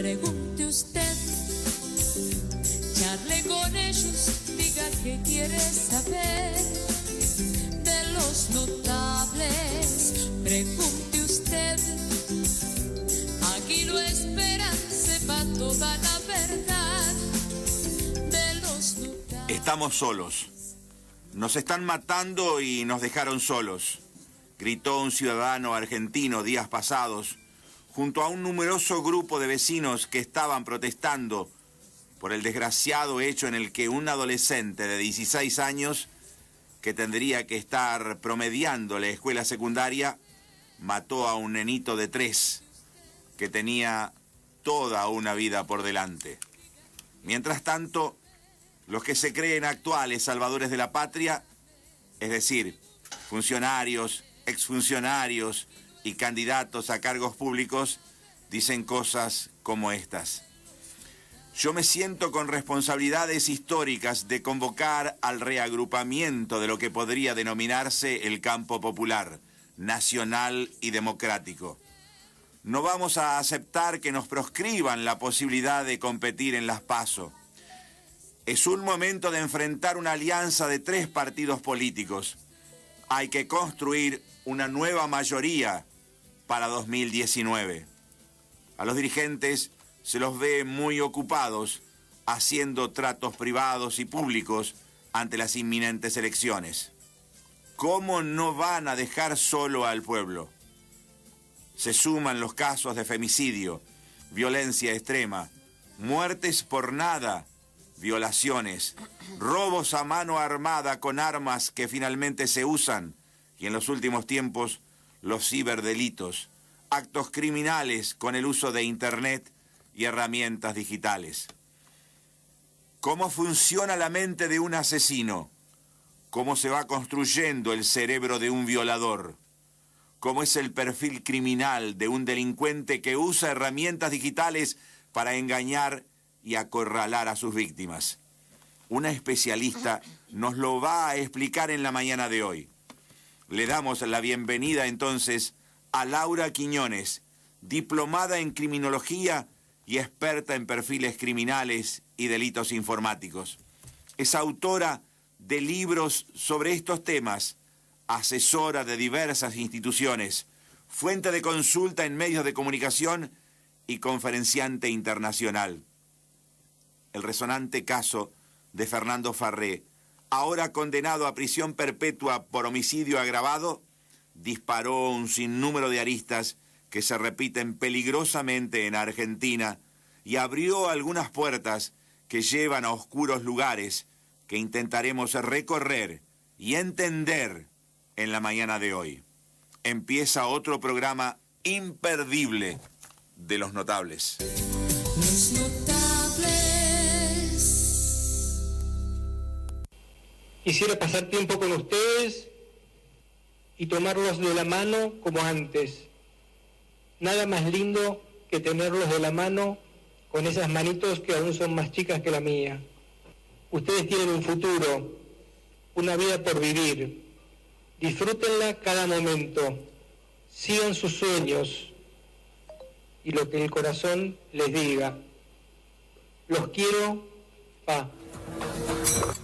Pregunte usted, charle con ellos, diga qué quiere saber de los notables. Pregunte usted, aquí lo esperan, sepa toda la verdad de los notables. Estamos solos. Nos están matando y nos dejaron solos, gritó un ciudadano argentino días pasados, junto a un numeroso grupo de vecinos que estaban protestando por el desgraciado hecho en el que un adolescente de 16 años, que tendría que estar promediando la escuela secundaria, mató a un nenito de 3, que tenía toda una vida por delante. Mientras tanto, los que se creen actuales salvadores de la patria, es decir, funcionarios, exfuncionarios y candidatos a cargos públicos, dicen cosas como estas. Yo me siento con responsabilidades históricas de convocar al reagrupamiento de lo que podría denominarse el campo popular, nacional y democrático. No vamos a aceptar que nos proscriban la posibilidad de competir en las PASO. Es un momento de enfrentar una alianza de 3 partidos políticos. Hay que construir una nueva mayoría para 2019. A los dirigentes se los ve muy ocupados haciendo tratos privados y públicos ante las inminentes elecciones. ¿Cómo no van a dejar solo al pueblo? Se suman los casos de femicidio, violencia extrema, muertes por nada, violaciones, robos a mano armada con armas que finalmente se usan y en los últimos tiempos los ciberdelitos, actos criminales con el uso de Internet y herramientas digitales. ¿Cómo funciona la mente de un asesino? ¿Cómo se va construyendo el cerebro de un violador? ¿Cómo es el perfil criminal de un delincuente que usa herramientas digitales para engañar y acorralar a sus víctimas? Una especialista nos lo va a explicar en la mañana de hoy. Le damos la bienvenida entonces a Laura Quiñones, diplomada en criminología y experta en perfiles criminales y delitos informáticos. Es autora de libros sobre estos temas, asesora de diversas instituciones, fuente de consulta en medios de comunicación y conferenciante internacional. El resonante caso de Fernando Farré, ahora condenado a prisión perpetua por homicidio agravado, disparó un sinnúmero de aristas que se repiten peligrosamente en Argentina y abrió algunas puertas que llevan a oscuros lugares que intentaremos recorrer y entender en la mañana de hoy. Empieza otro programa imperdible de Los Notables. Los notables. Quisiera pasar tiempo con ustedes y tomarlos de la mano como antes. Nada más lindo que tenerlos de la mano con esas manitos que aún son más chicas que la mía. Ustedes tienen un futuro, una vida por vivir. Disfrútenla cada momento. Sigan sus sueños y lo que el corazón les diga. Los quiero, Pa.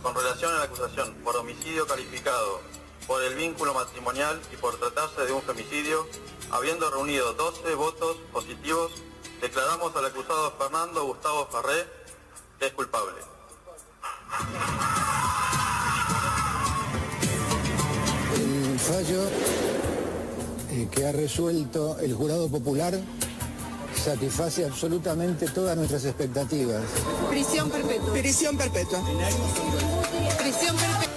Con relación a la acusación por homicidio calificado, por el vínculo matrimonial y por tratarse de un femicidio, habiendo reunido 12 votos positivos, declaramos al acusado Fernando Gustavo Farré que es culpable. El fallo que ha resuelto el jurado popular satisface absolutamente todas nuestras expectativas. Prisión perpetua. Prisión perpetua. Prisión perpetua.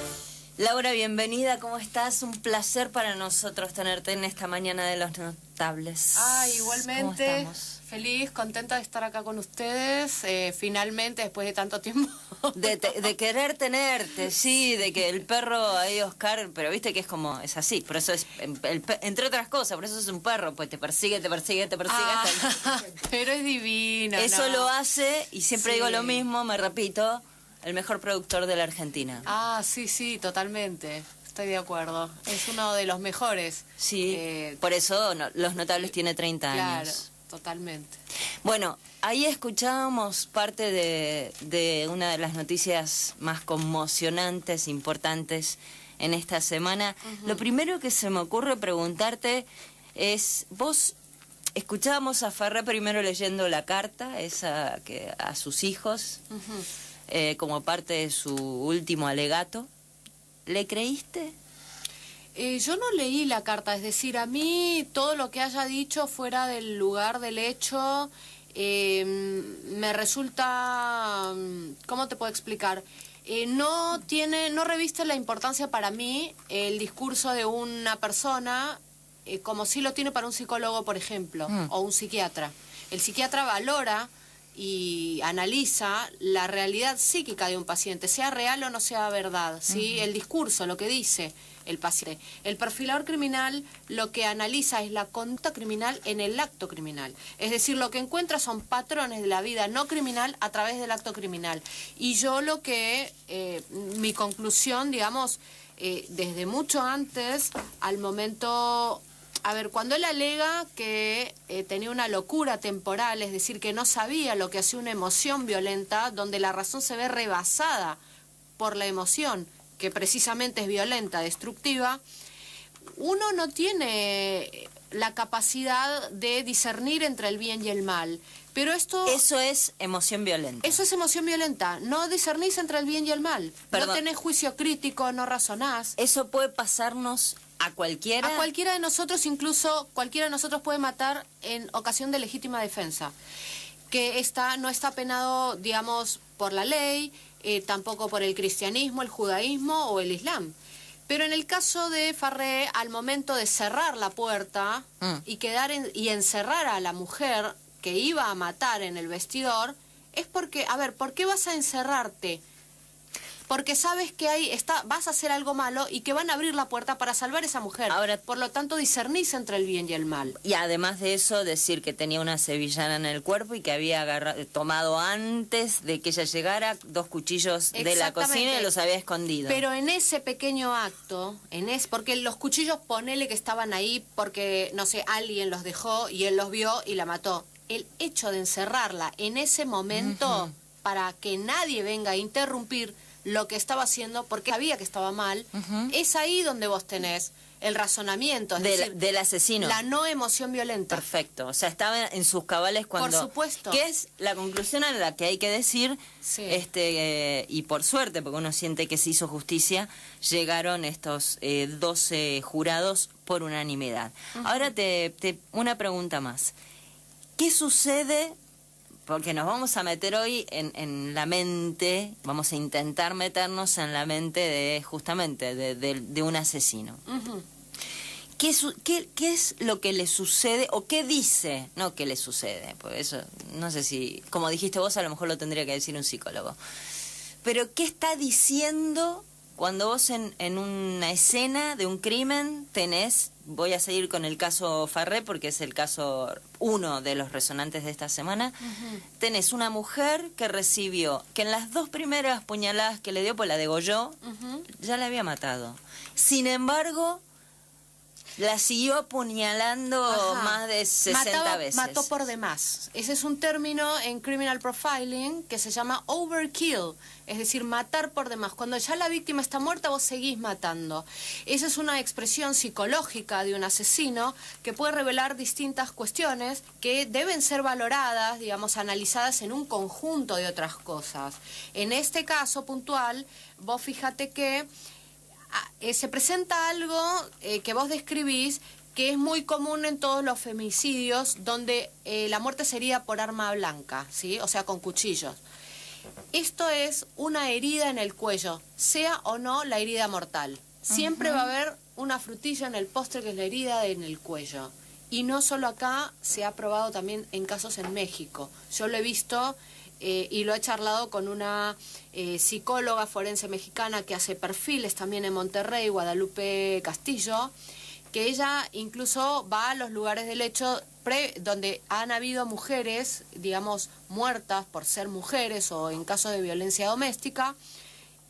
Laura, bienvenida, ¿cómo estás? Un placer para nosotros tenerte en esta mañana de Los Notables. Igualmente, ¿Cómo estamos? feliz, contenta de estar acá con ustedes, finalmente, después de tanto tiempo. De querer tenerte, sí, de que el perro ahí, Oscar, pero viste que es como, es así, por eso es, entre otras cosas, por eso es un perro, pues te persigue. Pero es divino. Eso ¿no? lo hace, y siempre Sí. digo lo mismo, me repito, el mejor productor de la Argentina. Sí, totalmente. Estoy de acuerdo. Es uno de los mejores. Sí, por eso Los Notables tiene 30 claro, años. totalmente. Bueno, ahí escuchábamos parte de una de las noticias más conmocionantes, importantes en esta semana. Lo primero que se me ocurre preguntarte es, vos escuchábamos a Farré primero leyendo la carta, esa que a sus hijos, como parte de su último alegato. ¿Le creíste? Yo no leí la carta, es decir, a mí todo lo que haya dicho fuera del lugar del hecho me resulta, ¿cómo te puedo explicar? No reviste la importancia para mí el discurso de una persona como si lo tiene para un psicólogo, por ejemplo, o un psiquiatra. El psiquiatra valora y analiza la realidad psíquica de un paciente, sea real o no sea verdad, ¿sí? El discurso, lo que dice el paciente. El perfilador criminal lo que analiza es la conducta criminal en el acto criminal. Es decir, lo que encuentra son patrones de la vida no criminal a través del acto criminal. Y yo mi conclusión, digamos, desde mucho antes, al momento... A ver, cuando él alega que tenía una locura temporal, es decir, que no sabía lo que hacía una emoción violenta, donde la razón se ve rebasada por la emoción, que precisamente es violenta, destructiva, uno no tiene la capacidad de discernir entre el bien y el mal. Pero eso es emoción violenta. Eso es emoción violenta. No discernís entre el bien y el mal. Perdón. No tenés juicio crítico, no razonás. Eso puede pasarnos a cualquiera. A cualquiera de nosotros, incluso cualquiera de nosotros puede matar en ocasión de legítima defensa. Que no está penado, digamos, por la ley, tampoco por el cristianismo, el judaísmo o el islam. Pero en el caso de Farré, al momento de cerrar la puerta y encerrar a la mujer que iba a matar en el vestidor, es porque, a ver, ¿por qué vas a encerrarte? Porque sabes que vas a hacer algo malo y que van a abrir la puerta para salvar a esa mujer. Ahora, por lo tanto, discernís entre el bien y el mal. Y además de eso, decir que tenía una sevillana en el cuerpo y que había tomado antes de que ella llegara 2 cuchillos de la cocina y los había escondido. Pero en ese pequeño acto, porque los cuchillos, ponele que estaban ahí porque, no sé, alguien los dejó y él los vio y la mató. El hecho de encerrarla en ese momento para que nadie venga a interrumpir lo que estaba haciendo, porque sabía que estaba mal, es ahí donde vos tenés el razonamiento, es decir, del asesino. La no emoción violenta. Perfecto, o sea, estaba en sus cabales cuando... Por supuesto. Que es la conclusión a la que hay que decir, sí. Y por suerte, porque uno siente que se hizo justicia, llegaron estos 12 jurados por unanimidad. Ahora una pregunta más. ¿Qué sucede? Porque nos vamos a meter hoy en la mente, vamos a intentar meternos en la mente de un asesino. ¿Qué es lo que le sucede o qué dice? No, ¿qué le sucede? Pues eso, no sé si, como dijiste vos, a lo mejor lo tendría que decir un psicólogo. Pero ¿qué está diciendo cuando vos en una escena de un crimen tenés, voy a seguir con el caso Farré porque es el caso uno de los resonantes de esta semana, tenés una mujer que recibió, que en las 2 primeras puñaladas que le dio, pues la degolló, ya la había matado. Sin embargo, la siguió apuñalando más de 60 veces. Mató por demás. Ese es un término en criminal profiling que se llama overkill, es decir, matar por demás. Cuando ya la víctima está muerta, vos seguís matando. Esa es una expresión psicológica de un asesino que puede revelar distintas cuestiones que deben ser valoradas, digamos, analizadas en un conjunto de otras cosas. En este caso puntual, vos fíjate que se presenta algo que vos describís que es muy común en todos los femicidios donde la muerte sería por arma blanca, ¿sí? O sea, con cuchillos. Esto es una herida en el cuello, sea o no la herida mortal. Siempre va a haber una frutilla en el postre que es la herida en el cuello. Y no solo acá, se ha probado también en casos en México. Yo lo he visto y lo he charlado con una psicóloga forense mexicana que hace perfiles también en Monterrey, Guadalupe Castillo, que ella incluso va a los lugares del hecho donde han habido mujeres, digamos, muertas por ser mujeres o en caso de violencia doméstica,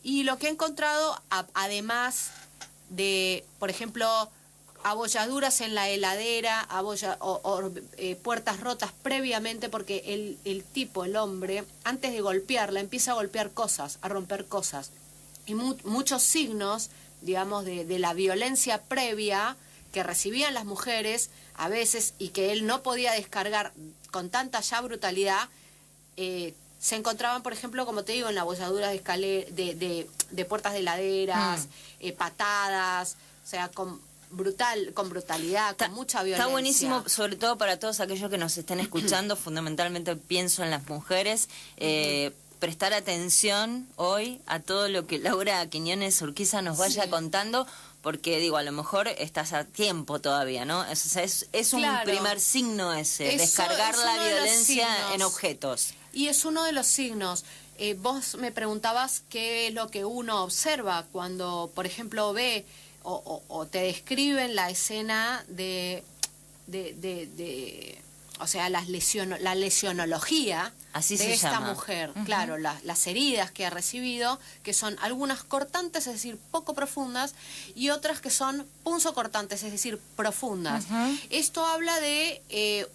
y lo que he encontrado, además de, por ejemplo, abolladuras en la heladera, puertas rotas previamente, porque el tipo, el hombre, antes de golpearla, empieza a golpear cosas, a romper cosas. Y muchos signos, digamos, de la violencia previa que recibían las mujeres a veces y que él no podía descargar con tanta ya brutalidad, se encontraban, por ejemplo, como te digo, en la abolladuras de puertas de heladeras, patadas, o sea, con brutalidad, con mucha violencia. Está buenísimo, sobre todo para todos aquellos que nos estén escuchando, fundamentalmente pienso en las mujeres, prestar atención hoy a todo lo que Laura Quiñones Urquiza nos vaya contando, porque digo, a lo mejor estás a tiempo todavía, ¿no? Es un primer signo ese, descargar la violencia en objetos. Y es uno de los signos. Vos me preguntabas qué es lo que uno observa cuando, por ejemplo, ve o te describen la escena o sea, la lesionología así de esta llama. mujer. Claro, las heridas que ha recibido, que son algunas cortantes, es decir, poco profundas, y otras que son punzocortantes, es decir, profundas. Esto habla de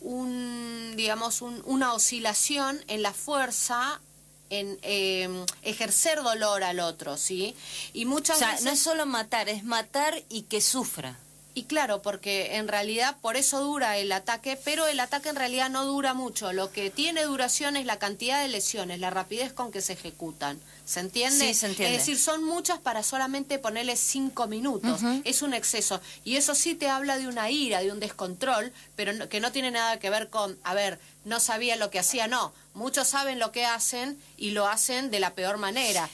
una oscilación en la fuerza, en ejercer dolor al otro, ¿sí? Y muchas veces... no es solo matar, es matar y que sufra. Y claro, porque en realidad por eso dura el ataque, pero el ataque en realidad no dura mucho. Lo que tiene duración es la cantidad de lesiones, la rapidez con que se ejecutan. ¿Se entiende? Sí, se entiende. Es decir, son muchas para solamente ponerle 5 minutos. Es un exceso. Y eso sí te habla de una ira, de un descontrol, pero que no tiene nada que ver con, no sabía lo que hacía, no. Muchos saben lo que hacen y lo hacen de la peor manera.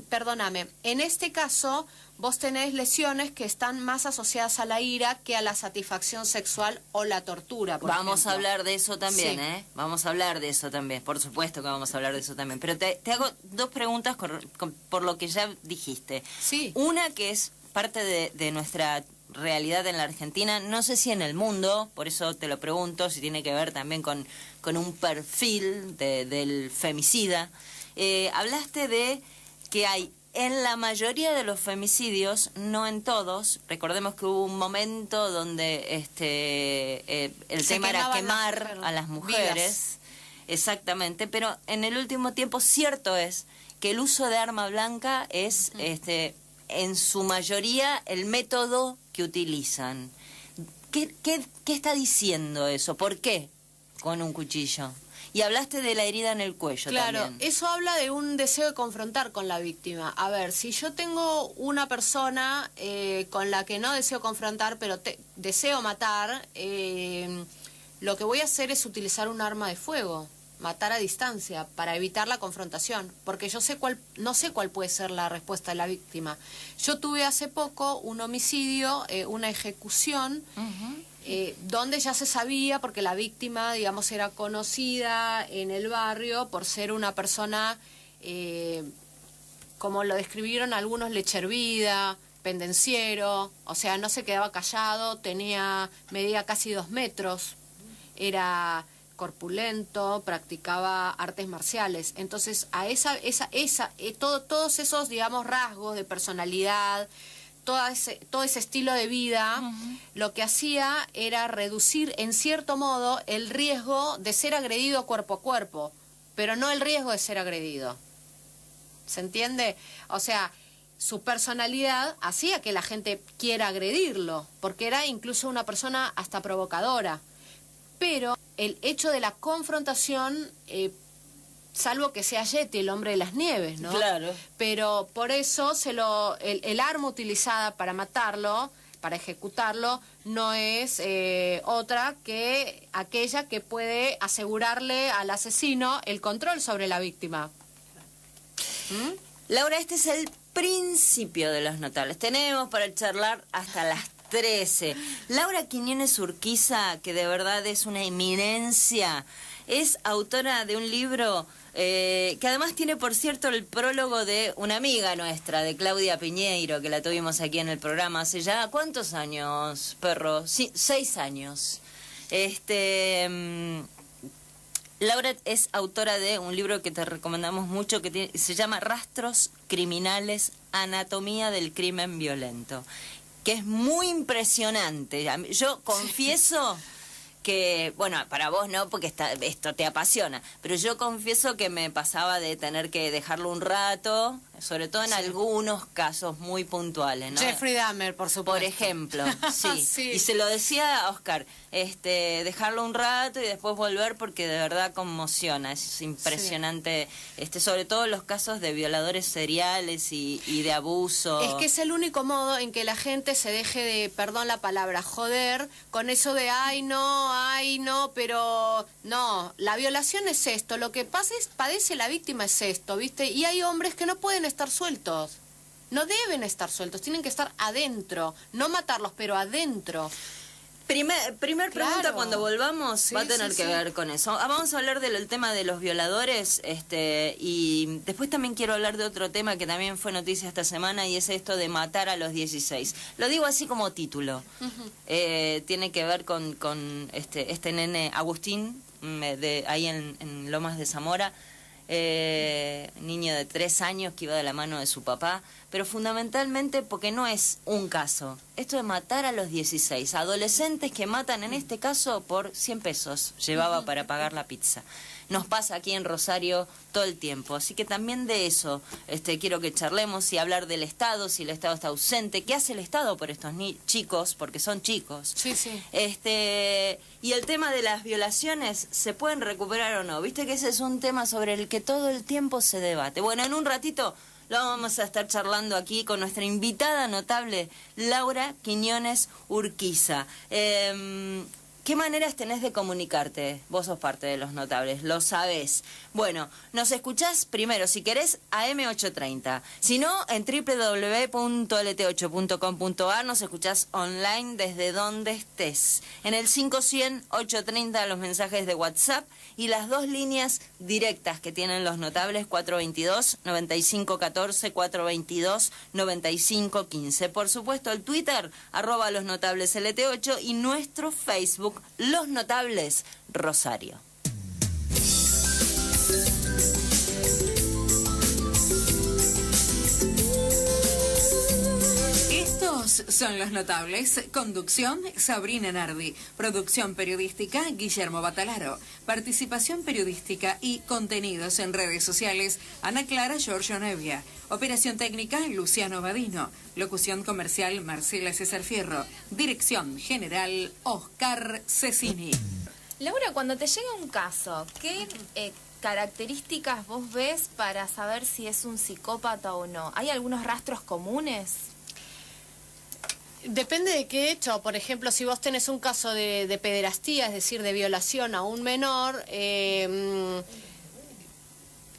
Perdóname, en este caso vos tenés lesiones que están más asociadas a la ira que a la satisfacción sexual o la tortura, por ejemplo. Vamos a hablar de eso también, sí. Vamos a hablar de eso también, por supuesto que vamos a hablar de eso también. Pero te hago dos preguntas por lo que ya dijiste. Sí. Una que es parte de nuestra realidad en la Argentina, no sé si en el mundo, por eso te lo pregunto, si tiene que ver también con un perfil del femicida. Hablaste de que hay en la mayoría de los femicidios, no en todos, recordemos que hubo un momento donde el tema era quemar a las mujeres, vidas. Exactamente, pero en el último tiempo cierto es que el uso de arma blanca es en su mayoría el método que utilizan. ¿Qué está diciendo eso? ¿Por qué con un cuchillo? Y hablaste de la herida en el cuello también. Claro, eso habla de un deseo de confrontar con la víctima. A ver, si yo tengo una persona con la que no deseo confrontar, pero deseo matar, lo que voy a hacer es utilizar un arma de fuego, matar a distancia, para evitar la confrontación, porque yo no sé cuál puede ser la respuesta de la víctima. Yo tuve hace poco un homicidio, una ejecución, donde ya se sabía, porque la víctima, digamos, era conocida en el barrio por ser una persona, como lo describieron algunos, lechervida, pendenciero, o sea, no se quedaba callado, medía casi 2 metros, era corpulento, practicaba artes marciales. Entonces, a todos esos, digamos, rasgos de personalidad, todo ese estilo de vida, lo que hacía era reducir en cierto modo el riesgo de ser agredido cuerpo a cuerpo, pero no el riesgo de ser agredido. ¿Se entiende? O sea, su personalidad hacía que la gente quiera agredirlo, porque era incluso una persona hasta provocadora. Pero el hecho de la confrontación, salvo que sea Yeti, el hombre de las nieves, ¿no? Claro. Pero por eso el arma utilizada para matarlo, para ejecutarlo, no es otra que aquella que puede asegurarle al asesino el control sobre la víctima. Laura, este es el principio de Los Notables. Tenemos para charlar hasta las 13. Laura Quiñones Urquiza, que de verdad es una eminencia, es autora de un libro que además tiene, por cierto, el prólogo de una amiga nuestra, de Claudia Piñeiro, que la tuvimos aquí en el programa hace ya, ¿cuántos años, perro? Sí, 6 años. Laura es autora de un libro que te recomendamos mucho, se llama Rastros Criminales, Anatomía del Crimen Violento. que es muy impresionante. Yo confieso que, bueno, para vos no, porque esto te apasiona, pero yo confieso que me pasaba de tener que dejarlo un rato, sobre todo en algunos casos muy puntuales, ¿no? Jeffrey Dahmer, por supuesto. Por ejemplo, sí. Sí. Y se lo decía a Oscar, dejarlo un rato y después volver porque de verdad conmociona, es impresionante, sobre todo los casos de violadores seriales y de abuso. Es que es el único modo en que la gente se deje de, perdón la palabra, joder, con eso de ay no, pero no, la violación es esto, lo que pasa es, padece la víctima es esto, ¿viste? Y hay hombres que no pueden estar sueltos. No deben estar sueltos, tienen que estar adentro, no matarlos, pero adentro. Primer pregunta, Claro. cuando volvamos Sí, va a tener sí, que sí. ver con eso. Vamos a hablar del tema de los violadores, y después también quiero hablar de otro tema que también fue noticia esta semana, y es esto de matar a los 16. Lo digo así como título. Tiene que ver con este nene Agustín, ahí en Lomas de Zamora, niño de 3 años que iba de la mano de su papá, pero fundamentalmente porque no es un caso. Esto de matar a los 16, adolescentes que matan en este caso por 100 pesos, llevaba para pagar la pizza. Nos pasa aquí en Rosario todo el tiempo, así que también de eso quiero que charlemos y hablar del Estado, si el Estado está ausente, qué hace el Estado por estos chicos, porque son chicos. Sí, sí. Y el tema de las violaciones, ¿se pueden recuperar o no? Viste que ese es un tema sobre el que todo el tiempo se debate. Bueno, en un ratito lo vamos a estar charlando aquí con nuestra invitada notable, Laura Quiñones Urquiza. ¿Qué maneras tenés de comunicarte? Vos sos parte de los notables, lo sabés. Bueno, nos escuchás primero, si querés, a M830. Si no, en www.lt8.com.ar nos escuchás online desde donde estés. En el 5100-830 los mensajes de WhatsApp y las 2 líneas directas que tienen los notables, 422-9514, 422-9515. Por supuesto, el Twitter, @losnotablesLT8 y nuestro Facebook, Los Notables Rosario. Estos son Los Notables. Conducción, Sabrina Nardi. Producción periodística, Guillermo Batalaro. Participación periodística y contenidos en redes sociales, Ana Clara Giorgio Nevia. Operación técnica, Luciano Badino. Locución comercial, Marcela César Fierro. Dirección general, Oscar Cecini. Laura, cuando te llega un caso, ¿qué características vos ves para saber si es un psicópata o no? ¿Hay algunos rastros comunes? Depende de qué hecho. Por ejemplo, si vos tenés un caso de pederastía, es decir, de violación a un menor,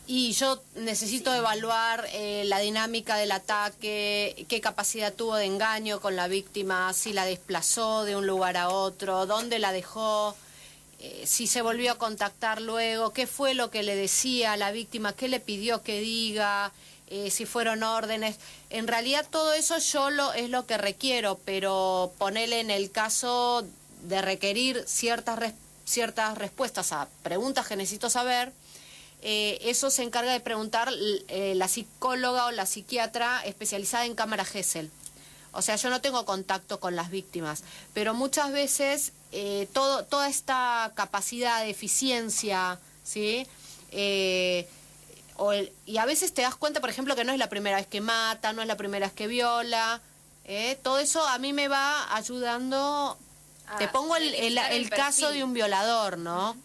y yo necesito evaluar la dinámica del ataque, qué capacidad tuvo de engaño con la víctima, si la desplazó de un lugar a otro, dónde la dejó, si se volvió a contactar luego, qué fue lo que le decía a la víctima, qué le pidió que diga, si fueron órdenes. En realidad todo eso es lo que requiero, pero ponerle en el caso de requerir ciertas respuestas a preguntas que necesito saber, eso se encarga de preguntar la psicóloga o la psiquiatra especializada en cámara Gesell. O sea, yo no tengo contacto con las víctimas, pero muchas veces toda esta capacidad de eficiencia, ¿sí? Y a veces te das cuenta, por ejemplo, que no es la primera vez que mata, no es la primera vez que viola. Todo eso a mí me va ayudando. Te pongo el caso de un violador, ¿no?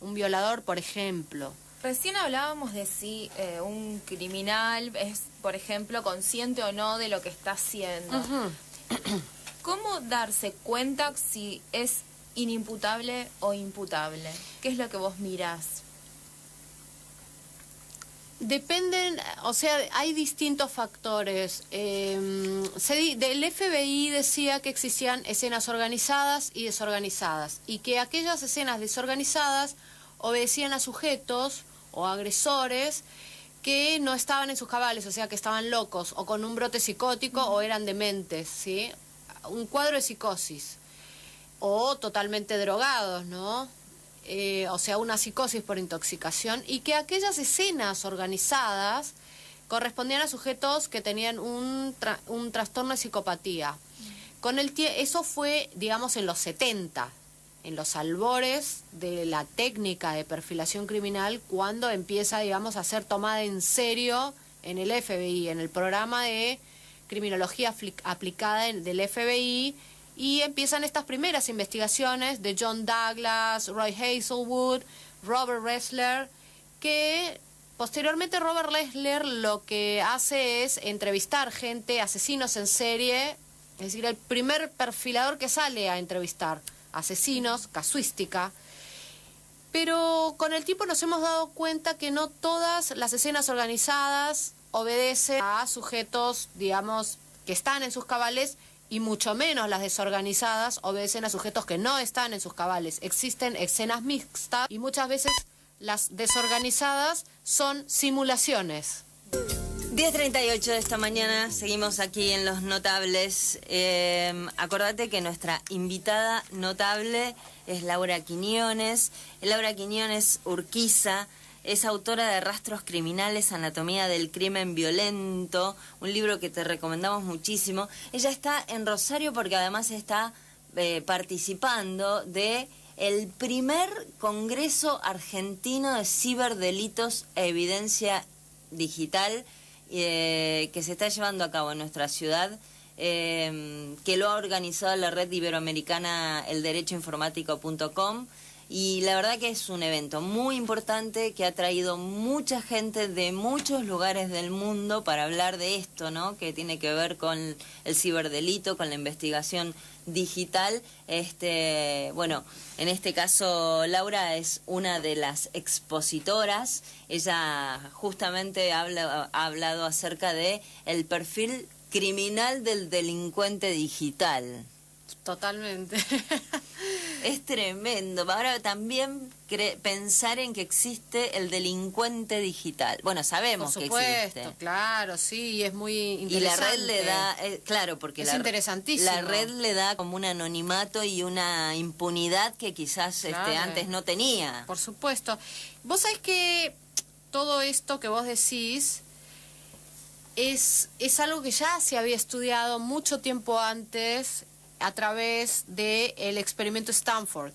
Un violador, por ejemplo. Recién hablábamos de si un criminal es, por ejemplo, consciente o no de lo que está haciendo. Ujú. ¿Cómo darse cuenta si es inimputable o imputable? ¿Qué es lo que vos mirás? Dependen, o sea, hay distintos factores. Del FBI decía que existían escenas organizadas y desorganizadas, y que aquellas escenas desorganizadas obedecían a sujetos o agresores que no estaban en sus cabales, o sea, que estaban locos, o con un brote psicótico, o eran dementes, ¿sí? Un cuadro de psicosis, o totalmente drogados, ¿no? O sea, una psicosis por intoxicación, y que aquellas escenas organizadas correspondían a sujetos que tenían un trastorno de psicopatía. Eso fue, digamos, en los 70, en los albores de la técnica de perfilación criminal, cuando empieza, digamos, a ser tomada en serio en el FBI, en el programa de criminología aplicada del FBI, y empiezan estas primeras investigaciones de John Douglas, Roy Hazelwood, Robert Ressler, que posteriormente Robert Ressler lo que hace es entrevistar gente, asesinos en serie, es decir, el primer perfilador que sale a entrevistar asesinos, casuística. Pero con el tiempo nos hemos dado cuenta que no todas las escenas organizadas obedecen a sujetos, digamos, que están en sus cabales, y mucho menos las desorganizadas obedecen a sujetos que no están en sus cabales. Existen escenas mixtas y muchas veces las desorganizadas son simulaciones. 10:38 de esta mañana, seguimos aquí en Los Notables. Acordate que nuestra invitada notable es Laura Quiñones. Laura Quiñones Urquiza es autora de Rastros Criminales, Anatomía del Crimen Violento, un libro que te recomendamos muchísimo. Ella está en Rosario porque además está participando de el primer Congreso Argentino de Ciberdelitos e Evidencia Digital, que se está llevando a cabo en nuestra ciudad, que lo ha organizado la red iberoamericana elderechoinformático.com, y la verdad que es un evento muy importante que ha traído mucha gente de muchos lugares del mundo para hablar de esto, ¿no? Que tiene que ver con el ciberdelito, con la investigación digital. Bueno, en este caso Laura es una de las expositoras. Ella justamente ha hablado acerca de el perfil criminal del delincuente digital. Totalmente. Es tremendo. Ahora también pensar en que existe el delincuente digital. Bueno, sabemos que existe. Por supuesto, claro, sí, es muy interesante. Y la red le da, claro, porque es interesantísimo. La red le da como un anonimato y una impunidad que quizás claro, antes no tenía. Por supuesto. Vos sabés que todo esto que vos decís es algo que ya se había estudiado mucho tiempo antes a través del experimento Stanford.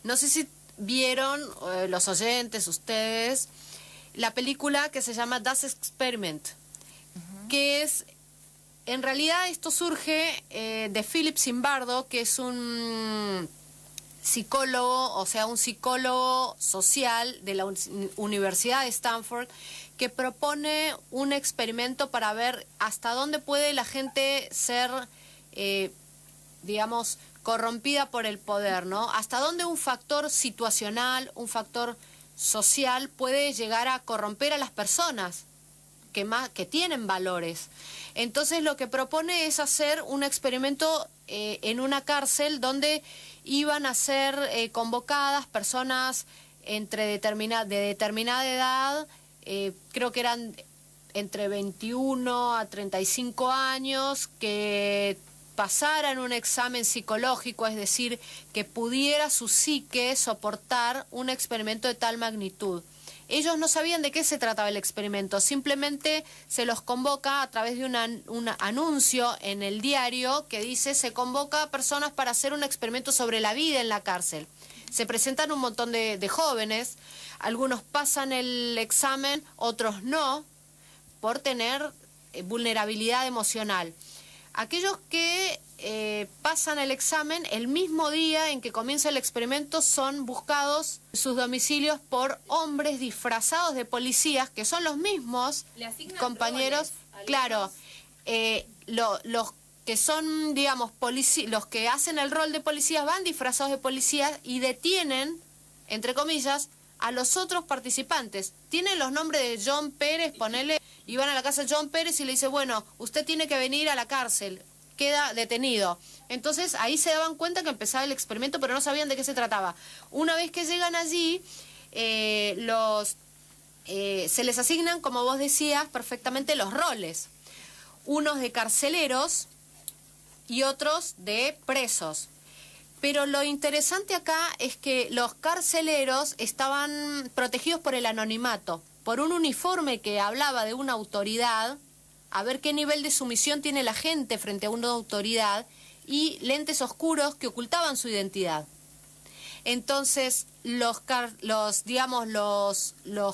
No sé si vieron los oyentes, ustedes, la película que se llama Das Experiment, que es, en realidad esto surge de Philip Zimbardo, que es un psicólogo, o sea, un psicólogo social de la Universidad de Stanford, que propone un experimento para ver hasta dónde puede la gente ser digamos, corrompida por el poder, ¿no? Hasta dónde un factor situacional, un factor social puede llegar a corromper a las personas que tienen valores. Entonces lo que propone es hacer un experimento en una cárcel donde iban a ser convocadas personas de determinada edad, creo que eran entre 21 a 35 años, que pasaran un examen psicológico, es decir, que pudiera su psique soportar un experimento de tal magnitud. Ellos no sabían de qué se trataba el experimento, simplemente se los convoca a través de un anuncio en el diario que dice: se convoca a personas para hacer un experimento sobre la vida en la cárcel. Se presentan un montón de jóvenes, algunos pasan el examen, otros no, por tener vulnerabilidad emocional. Aquellos que pasan el examen, el mismo día en que comienza el experimento, son buscados en sus domicilios por hombres disfrazados de policías, que son los mismos compañeros. Claro, los que son, digamos, los que hacen el rol de policías van disfrazados de policías y detienen, entre comillas, a los otros participantes. Tienen los nombres de John Pérez, ponele, y van a la casa de John Pérez y le dice: bueno, usted tiene que venir a la cárcel, queda detenido. Entonces ahí se daban cuenta que empezaba el experimento, pero no sabían de qué se trataba. Una vez que llegan allí, se les asignan, como vos decías perfectamente, los roles. Unos de carceleros y otros de presos. Pero lo interesante acá es que los carceleros estaban protegidos por el anonimato, por un uniforme que hablaba de una autoridad, a ver qué nivel de sumisión tiene la gente frente a una autoridad, y lentes oscuros que ocultaban su identidad. Entonces, los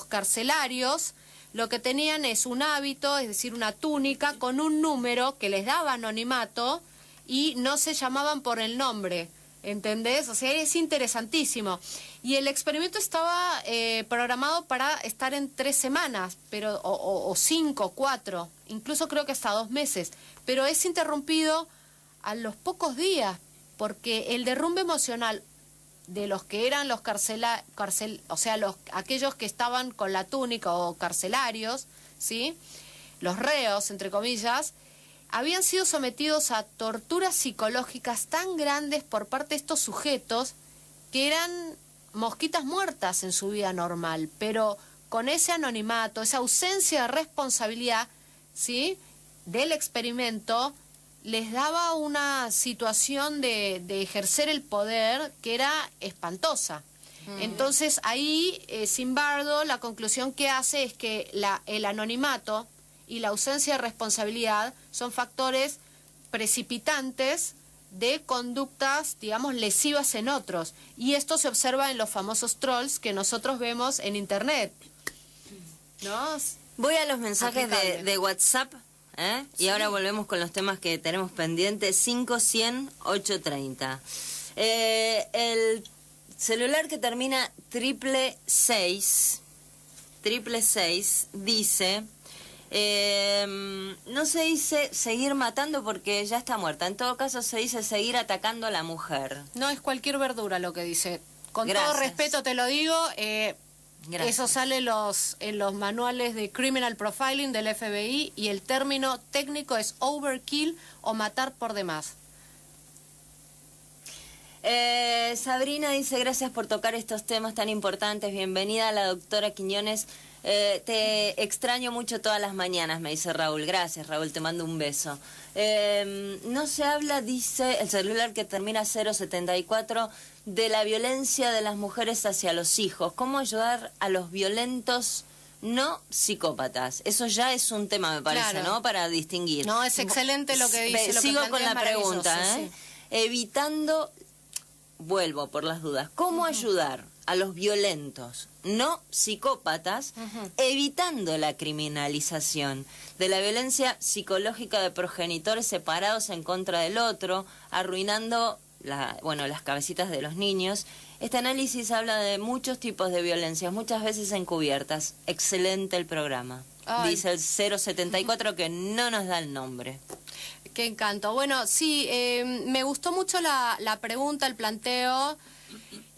carcelarios lo que tenían es un hábito, es decir, una túnica con un número que les daba anonimato y no se llamaban por el nombre, ¿entendés? O sea, es interesantísimo. Y el experimento estaba programado para estar en 3 semanas, pero o 5, 4, incluso creo que hasta 2 meses, pero es interrumpido a los pocos días, porque el derrumbe emocional de los que eran los aquellos que estaban con la túnica o carcelarios, ¿sí? Los reos, entre comillas, habían sido sometidos a torturas psicológicas tan grandes por parte de estos sujetos que eran mosquitas muertas en su vida normal, pero con ese anonimato, esa ausencia de responsabilidad, ¿sí?, del experimento, les daba una situación de ejercer el poder que era espantosa. Entonces ahí Zimbardo la conclusión que hace es que el anonimato y la ausencia de responsabilidad son factores precipitantes de conductas, digamos, lesivas en otros. Y esto se observa en los famosos trolls que nosotros vemos en Internet, ¿no? Voy a los mensajes de WhatsApp. Y Sí. ahora volvemos con los temas que tenemos pendientes. 5-100-830. El celular que termina 666 dice, no se dice seguir matando porque ya está muerta. En todo caso se dice seguir atacando a la mujer. No es cualquier verdura lo que dice. Con Gracias. todo respeto te lo digo, Gracias. eso sale en los manuales de Criminal Profiling del FBI y el término técnico es overkill o matar por demás. Sabrina dice, gracias por tocar estos temas tan importantes. Bienvenida a la doctora Quiñones. Te extraño mucho todas las mañanas, me dice Raúl. Gracias, Raúl, te mando un beso. No se habla, dice el celular que termina 074, de la violencia de las mujeres hacia los hijos. ¿Cómo ayudar a los violentos no psicópatas? Eso ya es un tema, me parece, Claro. ¿no? Para distinguir. No, es excelente lo que dice. Lo que Sigo plantea con es la pregunta, maravilloso, sí. Evitando, vuelvo por las dudas, ¿cómo ayudar a los violentos no psicópatas, evitando la criminalización de la violencia psicológica de progenitores separados en contra del otro, arruinando las cabecitas de los niños? Este análisis habla de muchos tipos de violencias, muchas veces encubiertas. Excelente el programa. Ay. Dice el 074 que no nos da el nombre. Qué encanto. Bueno, sí, me gustó mucho la pregunta, el planteo.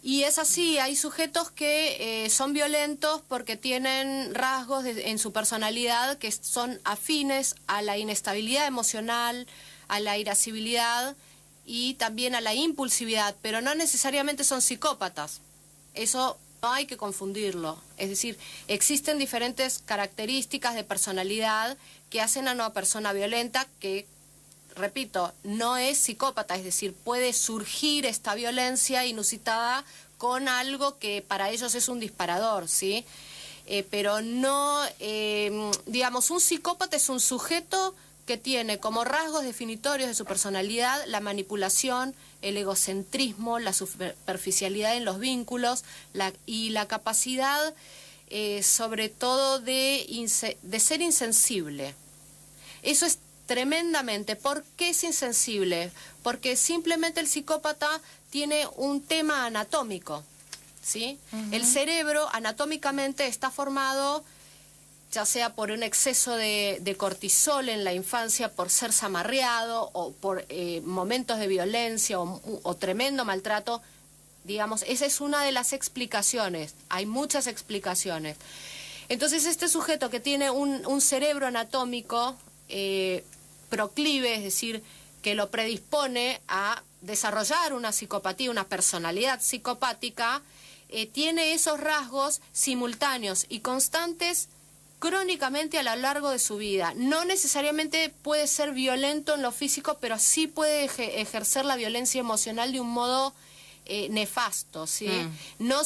Y es así, hay sujetos que son violentos porque tienen rasgos en su personalidad que son afines a la inestabilidad emocional, a la irascibilidad y también a la impulsividad, pero no necesariamente son psicópatas. Eso no hay que confundirlo. Es decir, existen diferentes características de personalidad que hacen a una persona violenta que, repito, no es psicópata, es decir, puede surgir esta violencia inusitada con algo que para ellos es un disparador, ¿sí? Pero no, digamos, un psicópata es un sujeto que tiene como rasgos definitorios de su personalidad la manipulación, el egocentrismo, la superficialidad en los vínculos y la capacidad, sobre todo, de ser insensible. Eso es tremendamente. ¿Por qué es insensible? Porque simplemente el psicópata tiene un tema anatómico, ¿sí? El cerebro anatómicamente está formado ya sea por un exceso de cortisol en la infancia, por ser zamarreado o por momentos de violencia o tremendo maltrato. Digamos, esa es una de las explicaciones. Hay muchas explicaciones. Entonces, este sujeto que tiene un cerebro anatómico proclive, es decir, que lo predispone a desarrollar una psicopatía, una personalidad psicopática, tiene esos rasgos simultáneos y constantes crónicamente a lo largo de su vida. No necesariamente puede ser violento en lo físico, pero sí puede ejercer la violencia emocional de un modo nefasto, ¿sí? No,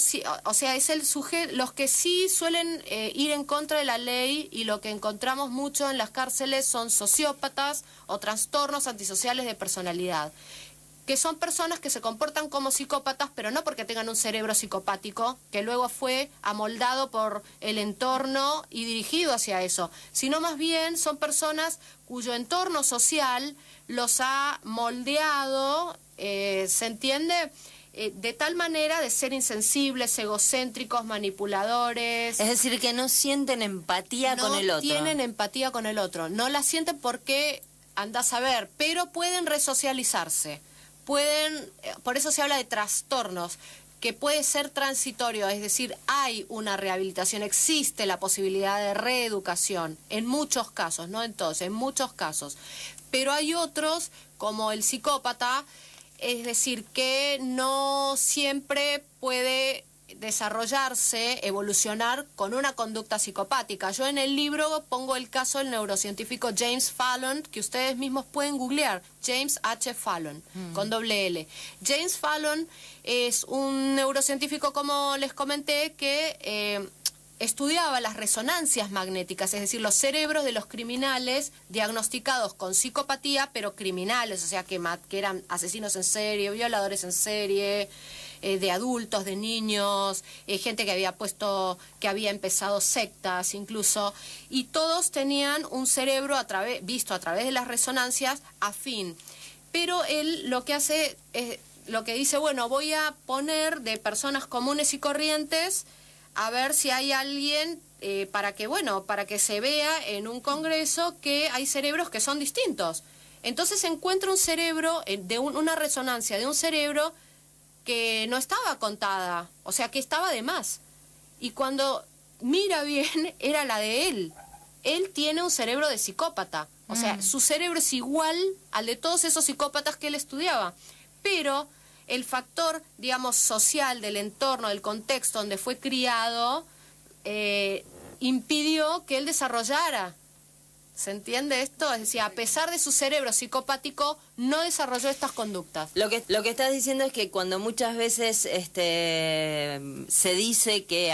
o sea, es el sujeto, los que sí suelen ir en contra de la ley, y lo que encontramos mucho en las cárceles son sociópatas o trastornos antisociales de personalidad, que son personas que se comportan como psicópatas, pero no porque tengan un cerebro psicopático, que luego fue amoldado por el entorno y dirigido hacia eso, sino más bien son personas cuyo entorno social los ha moldeado, ¿se entiende?, de tal manera de ser insensibles, egocéntricos, manipuladores. Es decir, que no sienten empatía con el otro. No tienen empatía con el otro, no la sienten porque, andás a ver, pero pueden resocializarse. Pueden, por eso se habla de trastornos, que puede ser transitorio, es decir, hay una rehabilitación, existe la posibilidad de reeducación, en muchos casos, no en todos, en muchos casos. Pero hay otros, como el psicópata, es decir, que no siempre puede desarrollarse, evolucionar con una conducta psicopática. Yo en el libro pongo el caso del neurocientífico James Fallon, que ustedes mismos pueden googlear, James H. Fallon, con doble L. James Fallon es un neurocientífico, como les comenté, que estudiaba las resonancias magnéticas, es decir, los cerebros de los criminales diagnosticados con psicopatía, pero criminales, o sea, que eran asesinos en serie, violadores en serie, de adultos, de niños, gente que había empezado sectas incluso, y todos tenían un cerebro visto a través de las resonancias afín. Pero él lo que hace es, lo que dice, bueno, voy a poner de personas comunes y corrientes a ver si hay alguien para que se vea en un congreso que hay cerebros que son distintos. Entonces se encuentra un cerebro, una resonancia de un cerebro que no estaba contada, o sea, que estaba de más. Y cuando mira bien, era la de él. Él tiene un cerebro de psicópata, o sea, su cerebro es igual al de todos esos psicópatas que él estudiaba. Pero el factor, digamos, social del entorno, del contexto donde fue criado, impidió que él desarrollara. ¿Se entiende esto? Es decir, a pesar de su cerebro psicopático, no desarrolló estas conductas. Lo que estás diciendo es que cuando muchas veces se dice que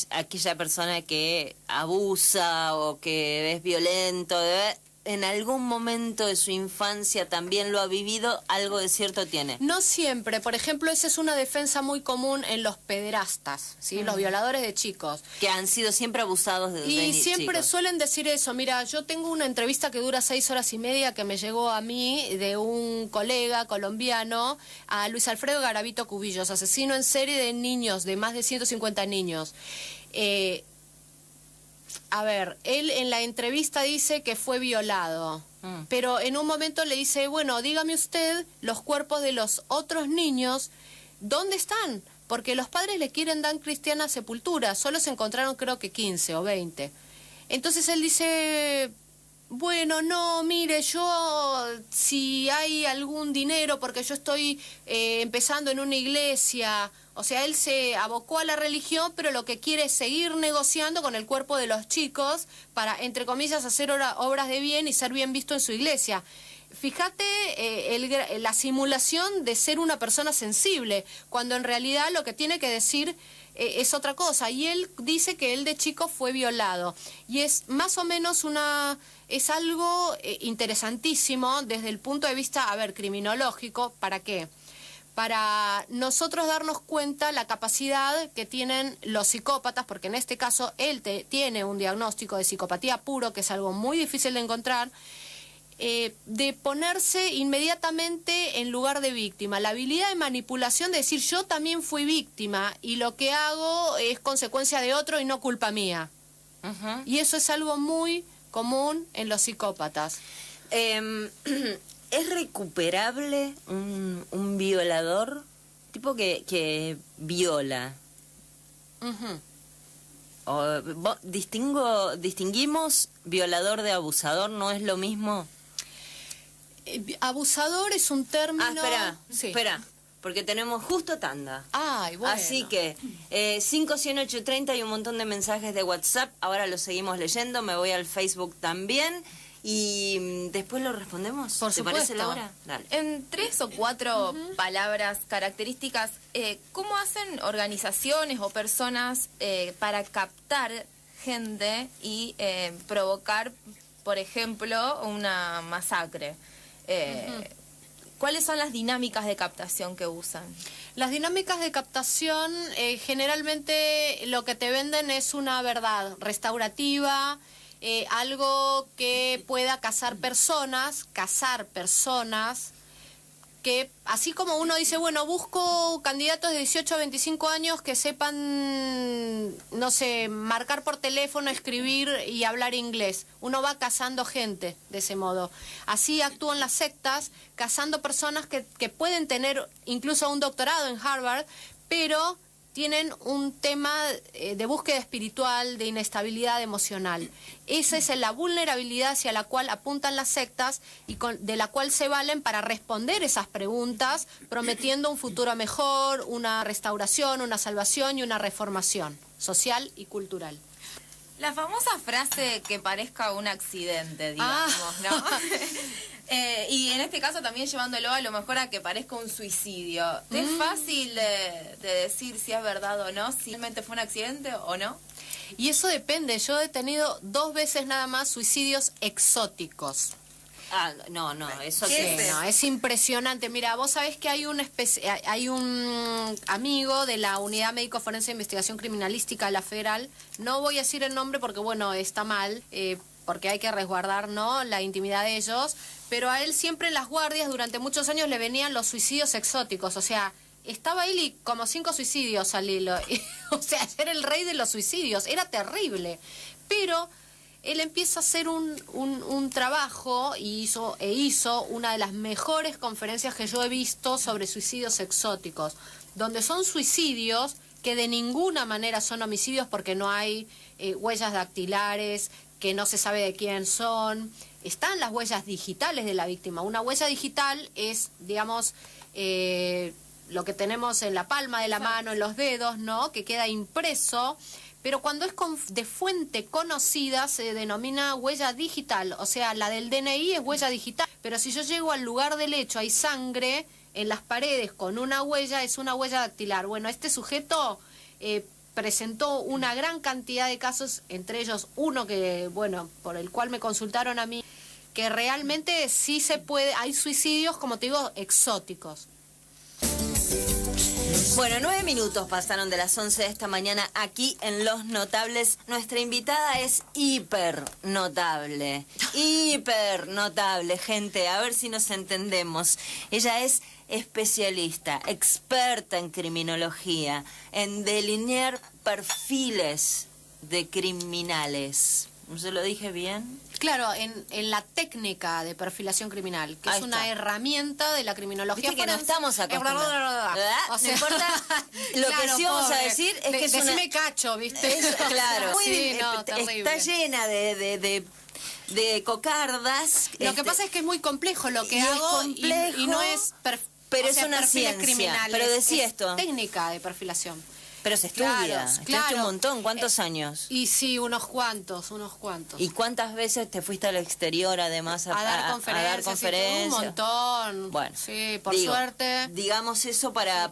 aquella persona que abusa o que es violento, en algún momento de su infancia también lo ha vivido, algo de cierto tiene. No siempre. Por ejemplo, esa es una defensa muy común en los pederastas, ¿sí? Los violadores de chicos. Que han sido siempre abusados de Y siempre chicos. suelen decir eso. Mira, yo tengo una entrevista que dura 6 horas y media que me llegó a mí de un colega colombiano, a Luis Alfredo Garavito Cubillos, asesino en serie de niños, de más de 150 niños. A ver, él en la entrevista dice que fue violado, pero en un momento le dice, bueno, dígame usted, los cuerpos de los otros niños, ¿dónde están? Porque los padres le quieren dar cristiana sepultura, solo se encontraron creo que 15 o 20. Entonces él dice, bueno, no, mire, yo si hay algún dinero, porque yo estoy empezando en una iglesia. O sea, él se abocó a la religión, pero lo que quiere es seguir negociando con el cuerpo de los chicos para, entre comillas, hacer obras de bien y ser bien visto en su iglesia. Fíjate la simulación de ser una persona sensible, cuando en realidad lo que tiene que decir es otra cosa. Y él dice que él de chico fue violado. Y es más o menos es algo interesantísimo desde el punto de vista, criminológico. ¿Para qué? Para nosotros darnos cuenta la capacidad que tienen los psicópatas, porque en este caso él tiene un diagnóstico de psicopatía puro, que es algo muy difícil de encontrar, de ponerse inmediatamente en lugar de víctima. La habilidad de manipulación de decir, yo también fui víctima y lo que hago es consecuencia de otro y no culpa mía. Y eso es algo muy común en los psicópatas. ¿Es recuperable un violador? Tipo que viola. ¿Distinguimos violador de abusador? ¿No es lo mismo? Abusador es un término... Espera, porque tenemos justo tanda. Ay, bueno. Así que 5-100-830 y un montón de mensajes de WhatsApp. Ahora los seguimos leyendo, me voy al Facebook también. y después lo respondemos. Por ¿Te supuesto. parece, Laura? Dale. En 3 o 4 palabras características, ¿cómo hacen organizaciones o personas para captar gente y provocar, por ejemplo, una masacre? ¿Cuáles son las dinámicas de captación que usan? Las dinámicas de captación generalmente lo que te venden es una verdad restaurativa, algo que pueda cazar personas que así como uno dice, bueno, busco candidatos de 18 a 25 años que sepan, no sé, marcar por teléfono, escribir y hablar inglés. Uno va cazando gente de ese modo. Así actúan las sectas, cazando personas que pueden tener incluso un doctorado en Harvard, pero tienen un tema de búsqueda espiritual, de inestabilidad emocional. Esa es la vulnerabilidad hacia la cual apuntan las sectas y de la cual se valen para responder esas preguntas, prometiendo un futuro mejor, una restauración, una salvación y una reformación social y cultural. La famosa frase que parezca un accidente, digamos, ¿no? Y en este caso también llevándolo a lo mejor a que parezca un suicidio. ¿Es fácil de decir si es verdad o no? Si realmente fue un accidente o no. Y eso depende. Yo he tenido 2 veces nada más suicidios exóticos. No, eso Sí, no, es impresionante. Mira, vos sabés que hay un amigo de la Unidad Médico Forense de Investigación Criminalística de la Federal. No voy a decir el nombre porque, bueno, está mal, porque hay que resguardar, ¿no?, la intimidad de ellos. Pero a él siempre en las guardias durante muchos años le venían los suicidios exóticos. O sea, estaba él y como 5 suicidios al hilo. O sea, era el rey de los suicidios. Era terrible. Pero él empieza a hacer un trabajo y hizo una de las mejores conferencias que yo he visto sobre suicidios exóticos, donde son suicidios que de ninguna manera son homicidios porque no hay huellas dactilares, que no se sabe de quién son. Están las huellas digitales de la víctima. Una huella digital es, digamos, lo que tenemos en la palma de la mano, en los dedos, ¿no?, que queda impreso. Pero cuando es de fuente conocida se denomina huella digital, o sea, la del DNI es huella digital. Pero si yo llego al lugar del hecho, hay sangre en las paredes con una huella, es una huella dactilar. Bueno, este sujeto presentó una gran cantidad de casos, entre ellos uno que, bueno, por el cual me consultaron a mí, que realmente sí se puede, hay suicidios, como te digo, exóticos. Bueno, 9 minutos pasaron de las 11 de esta mañana aquí en Los Notables. Nuestra invitada es hiper notable, gente. A ver si nos entendemos. Ella es especialista, experta en criminología, en delinear perfiles de criminales. ¿Se lo dije bien? Claro, en la técnica de perfilación criminal, que Ahí es una está. herramienta de la criminología. Viste que no estamos acostumbrados. O sea, no importa. Lo que sí vamos a decir es que es una... Decime cacho, ¿viste? Claro. Sí, no, terrible. Está llena de cocardas. Lo que pasa es que es muy complejo lo que y es hago complejo, y no es... pero o es sea, una perfiles ciencia. criminales, Pero decía es esto. técnica de perfilación. Pero se estudia. Claro, Estudiaste un montón. ¿Cuántos años? Y sí, unos cuantos. ¿Y cuántas veces te fuiste al exterior además a dar conferencias? Un montón. Bueno, sí, por suerte. Digamos eso para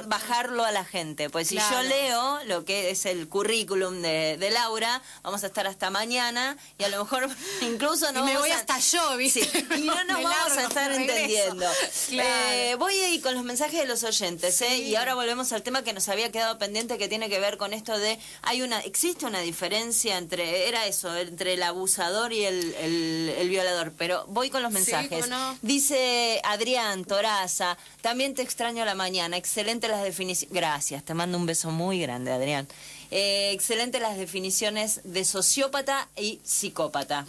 bajarlo a la gente. Pues si Claro. yo leo lo que es el currículum de Laura, vamos a estar hasta mañana y a lo mejor incluso no y me vamos voy a... hasta yo, ¿viste? Sí, y no nos Me vamos largo, a estar me regreso. entendiendo. Claro. Voy a ir con los mensajes de los oyentes, y ahora volvemos al tema que nos había quedado pendiente, que tiene que ver con esto de existe una diferencia entre el abusador y el violador, pero voy con los mensajes. Sí, ¿cómo no? Dice Adrián Toraza, también te extraño a la mañana, excelente las definiciones. Gracias, te mando un beso muy grande, Adrián. Excelente las definiciones de sociópata y psicópata.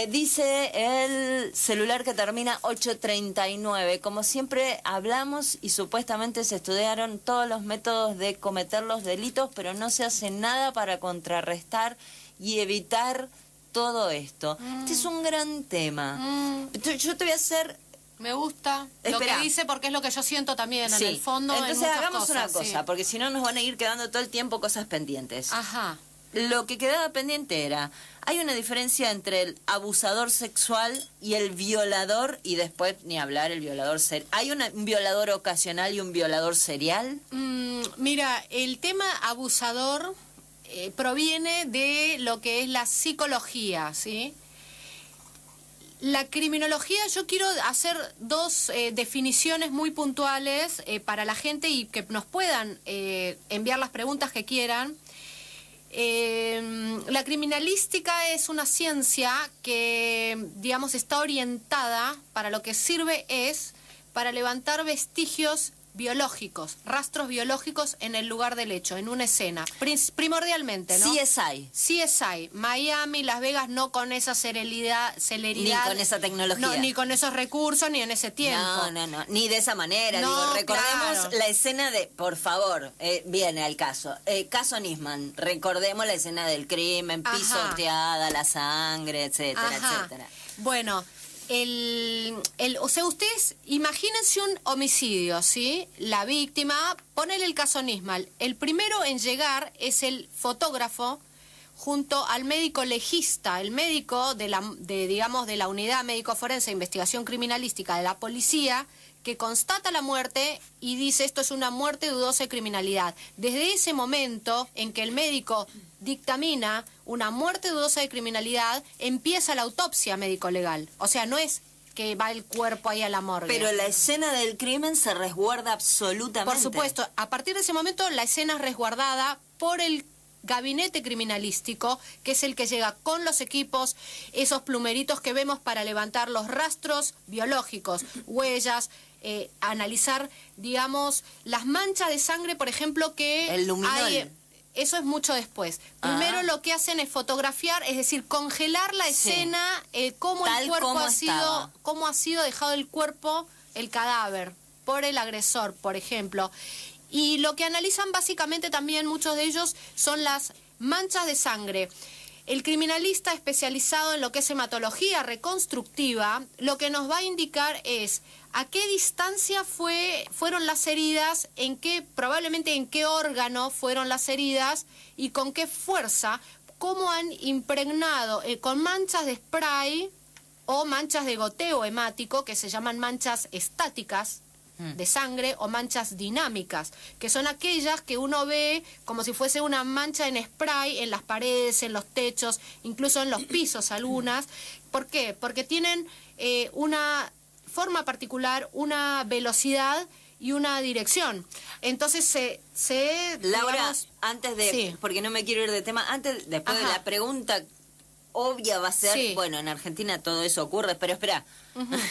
Dice el celular que termina 839. Como siempre hablamos y supuestamente se estudiaron todos los métodos de cometer los delitos, pero no se hace nada para contrarrestar y evitar todo esto. Este es un gran tema. Yo te voy a hacer... Me gusta lo Espera. que dice porque es lo que yo siento también Sí. en el fondo. Entonces en muchas hagamos cosas, una cosa, sí. porque si no nos van a ir quedando todo el tiempo cosas pendientes. Ajá. lo que quedaba pendiente era, hay una diferencia entre el abusador sexual y el violador, y después ni hablar el violador serial. ¿Hay un violador ocasional y un violador serial? Mira, el tema abusador proviene de lo que es la psicología, ¿sí? La criminología, yo quiero hacer dos definiciones muy puntuales para la gente y que nos puedan enviar las preguntas que quieran. La criminalística es una ciencia que, digamos, está orientada, para lo que sirve es para levantar vestigios biológicos, rastros biológicos en el lugar del hecho, en una escena, primordialmente, ¿no? CSI, Miami, Las Vegas, no con esa celeridad, ni con esa tecnología, no, ni con esos recursos, ni en ese tiempo. No, ni de esa manera. No, digo, recordemos claro. la escena de, por favor, viene al caso, caso Nisman, recordemos la escena del crimen, pisoteada, la sangre, etcétera, etcétera. Bueno, o sea, ustedes imagínense un homicidio, ¿sí? La víctima, ponele el caso Nisman. El primero en llegar es el fotógrafo junto al médico legista, el médico de la unidad médico forense de investigación criminalística de la policía, que constata la muerte y dice esto es una muerte dudosa de criminalidad. Desde ese momento en que el médico dictamina una muerte dudosa de criminalidad, empieza la autopsia médico-legal. O sea, no es que va el cuerpo ahí a la morgue. Pero la escena del crimen se resguarda absolutamente. Por supuesto, a partir de ese momento la escena es resguardada por el gabinete criminalístico, que es el que llega con los equipos, esos plumeritos que vemos para levantar los rastros biológicos, huellas, analizar, digamos, las manchas de sangre, por ejemplo, que el luminol. hay. Eso es mucho después. Primero lo que hacen es fotografiar, es decir, congelar la escena, cómo el cuerpo cómo ha sido dejado el cuerpo, el cadáver, por el agresor, por ejemplo. Y lo que analizan básicamente también muchos de ellos son las manchas de sangre. El criminalista especializado en lo que es hematología reconstructiva, lo que nos va a indicar es a qué distancia fueron las heridas, probablemente en qué órgano fueron las heridas y con qué fuerza, cómo han impregnado con manchas de spray o manchas de goteo hemático, que se llaman manchas estáticas de sangre, o manchas dinámicas, que son aquellas que uno ve como si fuese una mancha en spray en las paredes, en los techos, incluso en los pisos algunas. ¿Por qué? Porque tienen una forma particular, una velocidad y una dirección. Entonces Laura, digamos, antes de, porque no me quiero ir de tema, después de la pregunta obvia va a ser, bueno, en Argentina todo eso ocurre, pero espera,